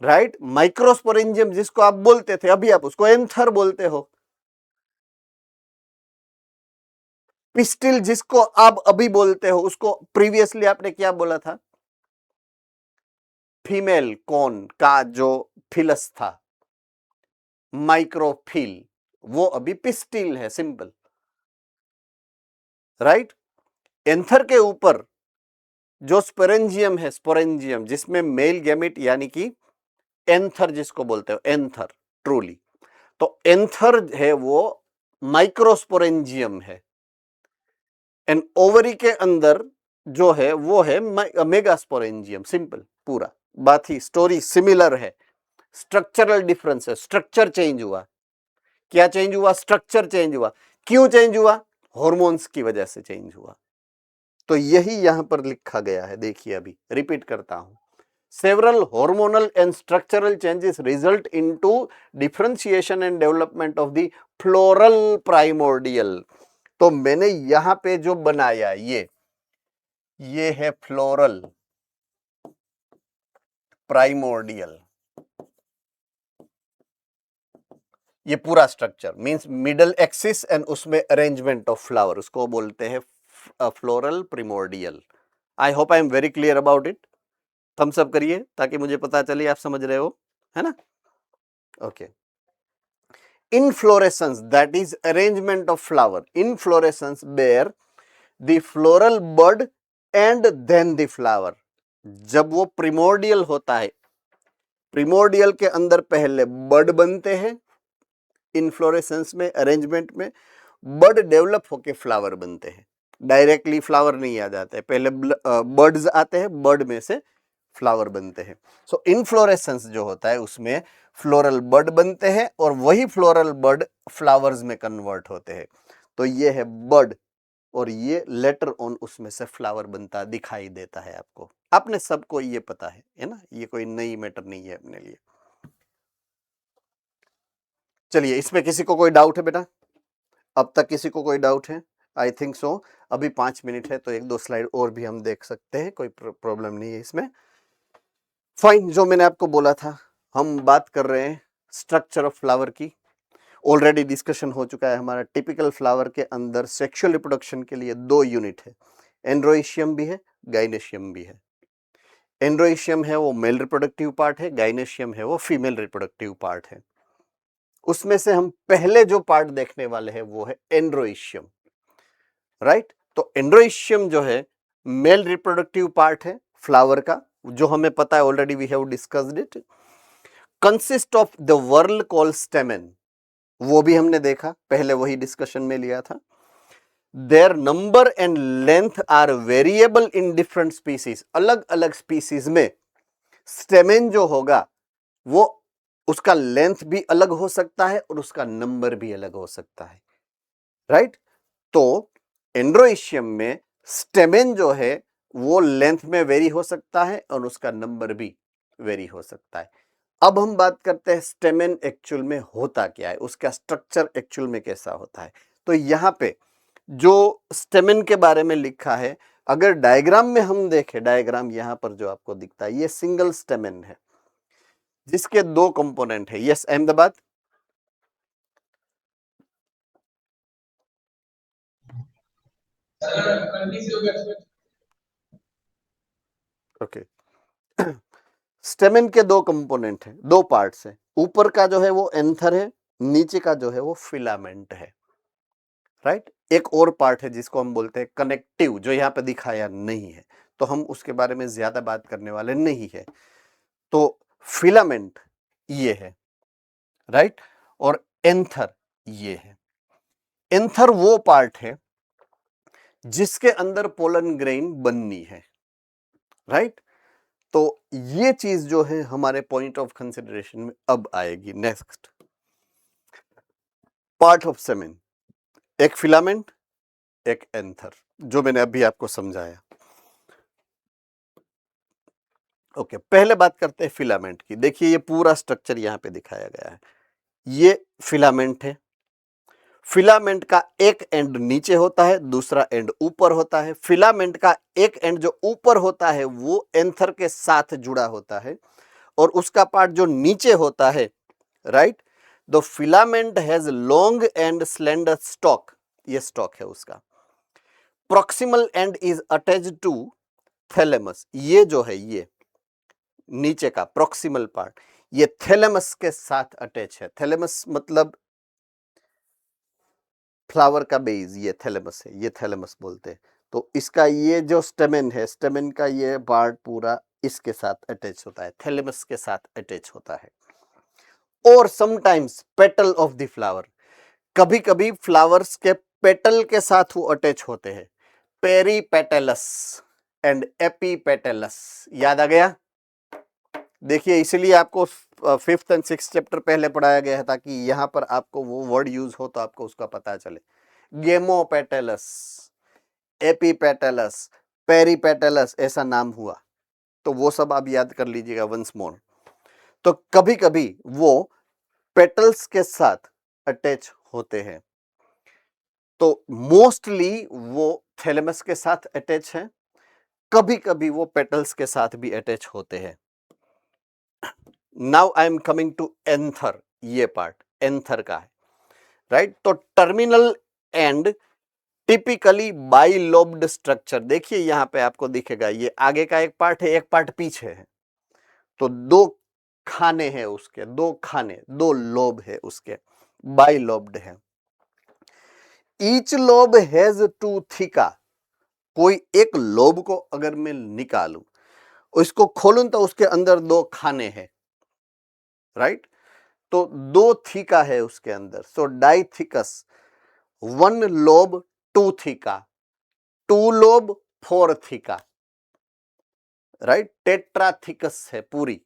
Speaker 1: राइट? माइक्रोस्पोरेंजियम जिसको आप बोलते थे, अभी आप उसको एंथर बोलते हो। पिस्टिल जिसको आप अभी बोलते हो, उसको प्रीवियसली आपने क्या बोला था? फीमेल कॉन का जो फिलस था, माइक्रोफिल, वो अभी पिस्टिल है, सिंपल, राइट? एंथर के ऊपर जो स्पोरेंजियम है, स्पोरेंजियम जिसमें मेल गैमेट यानी कि एंथर जिसको बोलते हो, एंथर ट्रूली, तो एंथर है वो माइक्रोस्पोरेंजियम है। एंड ओवरी के अंदर जो है वो है मेगास्पोरेंजियम, सिंपल, पूरा बात ही स्टोरी सिमिलर है, स्ट्रक्चरल डिफरेंस है, स्ट्रक्चर चेंज हुआ। क्या चेंज हुआ? स्ट्रक्चर चेंज हुआ। क्यों चेंज हुआ? हॉर्मोन्स की वजह से चेंज हुआ। तो यही यहां पर लिखा गया है, देखिए अभी रिपीट करता हूं, several hormonal and structural changes result into differentiation and development of the floral primordial. तो मैंने यहां पे जो बनाया ये है फ्लोरल प्राइमोर्डियल, ये पूरा structure means middle axis and उसमें अरेंजमेंट ऑफ फ्लावर, उसको बोलते हैं floral primordial. I hope I am very clear about it. Thumbs up करिए ताकि मुझे पता चले आप समझ रहे हो, है ना? Okay. Inflorescence that is arrangement of flower, inflorescence bear the floral bud and then the flower. जब वो प्रिमोर्डियल होता है, प्रिमोर्डियल के अंदर पहले बड बनते हैं, इनफ्लोरेसेंस में, अरेंजमेंट में बड डेवलप होके फ्लावर बनते हैं। डायरेक्टली फ्लावर नहीं आ जाते हैं, पहले बर्ड्स आते हैं, बर्ड में से फ्लावर बनते हैं। सो इनफ्लोरेसेंस जो होता है उसमें फ्लोरल बड बनते हैं और वही फ्लोरल बड फ्लावर्स में कन्वर्ट होते हैं। तो ये है बड, और ये लेटर ऑन उसमें से फ्लावर बनता दिखाई देता है आपको। आपने सबको ये पता है ना, ये कोई नई मैटर नहीं है अपने लिए। चलिए, इसमें किसी को कोई डाउट है बेटा? अब तक किसी को कोई डाउट है? I think so. अभी 5 मिनट है तो 1-2 स्लाइड और भी हम देख सकते हैं, कोई प्रॉब्लम नहीं है इसमें। फाइन, जो मैंने आपको बोला था, हम बात कर रहे हैं स्ट्रक्चर ऑफ फ्लावर की। ऑलरेडी डिस्कशन हो चुका है हमारा। टिपिकल फ्लावर के अंदर सेक्सुअल रिप्रोडक्शन के लिए 2 यूनिट है, एंड्रोइशियम भी है, गाइनेशियम भी है। एंड्रोइशियम है वो मेल रिप्रोडक्टिव पार्ट है, गाइनेशियम है वो फीमेल रिप्रोडक्टिव पार्ट है। उसमें से हम पहले जो पार्ट देखने वाले हैं वो है एंड्रोइशियम, राइट? तो एंड्रोइशियम जो है मेल रिप्रोडक्टिव पार्ट है फ्लावर का, जो हमें पता है, already we have discussed it. Consist of the whorl called stamen, वो भी हमने देखा पहले, वही डिस्कशन में लिया था। Their number and length are variable in different species, अलग अलग स्पीसीज में स्टेमेन जो होगा वो उसका लेंथ भी अलग हो सकता है और उसका नंबर भी अलग हो सकता है, राइट? तो एंड्रोइशियम में स्टेमेन जो है वो लेंथ में वेरी हो सकता है और उसका नंबर भी वेरी हो सकता है। अब हम बात करते हैं स्टेमेन एक्चुअल में होता क्या है, उसका स्ट्रक्चर एक्चुअल में कैसा होता है। तो यहाँ पे जो स्टेमेन के बारे में लिखा है, अगर डायग्राम में हम देखें, डायग्राम यहाँ पर जो आपको दिखता है, ये सिंगल स्टेमेन है जिसके 2 कंपोनेंट है। Yes Ahmedabad, okay. स्टेमेन के 2 कंपोनेंट है, 2 पार्ट्स है। ऊपर का जो है वो एंथर है, नीचे का जो है वो फिलामेंट है, राइट? एक और पार्ट है जिसको हम बोलते हैं कनेक्टिव, जो यहाँ पे दिखाया नहीं है, तो हम उसके बारे में ज्यादा बात करने वाले नहीं है। तो फिलामेंट ये है, राइट? और एंथर ये है। एंथर वो पार्ट है जिसके अंदर पोलन ग्रेन बननी है, राइट? तो ये चीज जो है हमारे पॉइंट ऑफ कंसिडरेशन में अब आएगी। नेक्स्ट पार्ट ऑफ सेमेन, एक फिलामेंट, एक एंथर, जो मैंने अभी आपको समझाया। ओके, पहले बात करते हैं फिलामेंट की। देखिए ये पूरा स्ट्रक्चर यहाँ पे दिखाया गया है। ये फिलामेंट है। फिलामेंट का एक एंड नीचे होता है, दूसरा एंड ऊपर होता है। फिलामेंट का एक एंड जो ऊपर होता है वो एंथर के साथ जुड़ा होता है, और उसका पार्ट जो नीचे होता है, right, the filament has long and slender stalk, ये स्टॉक है उसका। Proximal end is attached to thalamus, ये जो है ये नीचे का प्रॉक्सिमल पार्ट ये थैलेमस के साथ अटैच है। थैलेमस मतलब फ्लावर का बेस, ये थैलेमस है, ये थैलेमस बोलते हैं। तो इसका ये जो स्टेमेन है, स्टेमेन का ये पार्ट पूरा इसके साथ अटैच होता है, थैलेमस के साथ अटैच होता है। और sometimes petal of the flower, कभी कभी फ्लावर्स के पेटल के साथ वो अटैच होते हैं। पेरीपेटलस एंड एपीपेटलस, याद आ गया? देखिए इसलिए आपको 5th एंड 6th चैप्टर पहले पढ़ाया गया है, ताकि यहां पर आपको वो वर्ड यूज हो तो आपको उसका पता चले। गेमोपेटलस, एपीपेटलस, पेरीपेटलस, ऐसा नाम हुआ, तो वो सब आप याद कर लीजिएगा वंस मोर। तो कभी कभी वो पेटल्स के साथ अटैच होते हैं, तो मोस्टली वो थैलेमस के साथ अटैच है, कभी कभी वो पेटल्स के साथ भी अटैच होते हैं। Now I am coming to anther, ये पार्ट एंथर का है, राइट? तो terminal end typically bilobed structure, देखिए यहां पे आपको दिखेगा, ये आगे का एक पार्ट है, एक पार्ट पीछे है, तो 2 खाने हैं उसके, 2 खाने, 2 लोब है उसके, बाइलोब्ड है। ईच लोब हैज 2 थिका, कोई एक लोब को अगर मैं निकालूं, इसको खोलूं तो उसके अंदर 2 खाने हैं, राइट? तो 2 थीका है उसके अंदर, so dithecous, 1 lobe 2 theca, 2 lobe 4 theca, right? Tetrathecous है पूरी,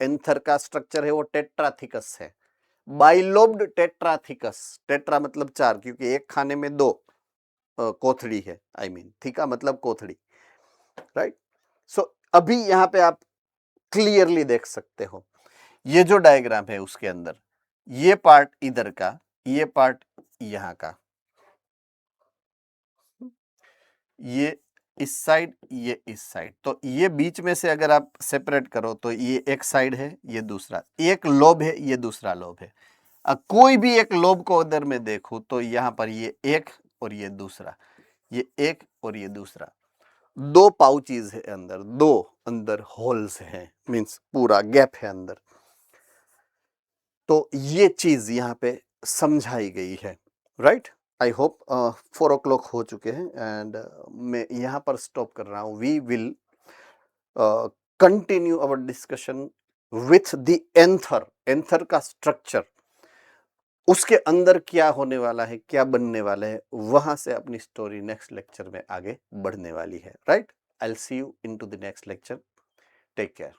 Speaker 1: एंथर का स्ट्रक्चर है वो टेट्राथिकस है। बाइलोब्ड टेट्राथिकस, टेट्रा मतलब 4, क्योंकि एक खाने में 2, कोथड़ी है, आई मीन थीका मतलब कोथड़ी, राइट। सो अभी यहाँ पे आप क्लियरली देख सकते हो, ये जो डायग्राम है उसके अंदर ये पार्ट इधर का, ये पार्ट यहाँ का, ये इस साइड, ये इस साइड, तो ये बीच में से अगर आप सेपरेट करो तो ये एक साइड है, ये दूसरा, एक लोब है, ये दूसरा लोब है। कोई भी एक लोब को अगर मैं देखूं तो यहाँ पर ये एक और ये दूसरा, ये एक और ये दूसरा, दो पाउचेस है अंदर, दो अंदर होल्स हैं, मींस पूरा गैप है अंदर। तो ये चीज यहाँ पे समझाई गई है, राइट। आई होप 4 o'clock हो चुके हैं एंड मैं यहाँ पर स्टॉप कर रहा हूँ। We will continue our discussion with the anther, anther का स्ट्रक्चर, उसके अंदर क्या होने वाला है, क्या बनने वाला है, वहां से अपनी स्टोरी नेक्स्ट लेक्चर में आगे बढ़ने वाली है, right. I will see you into the next lecture. Take care.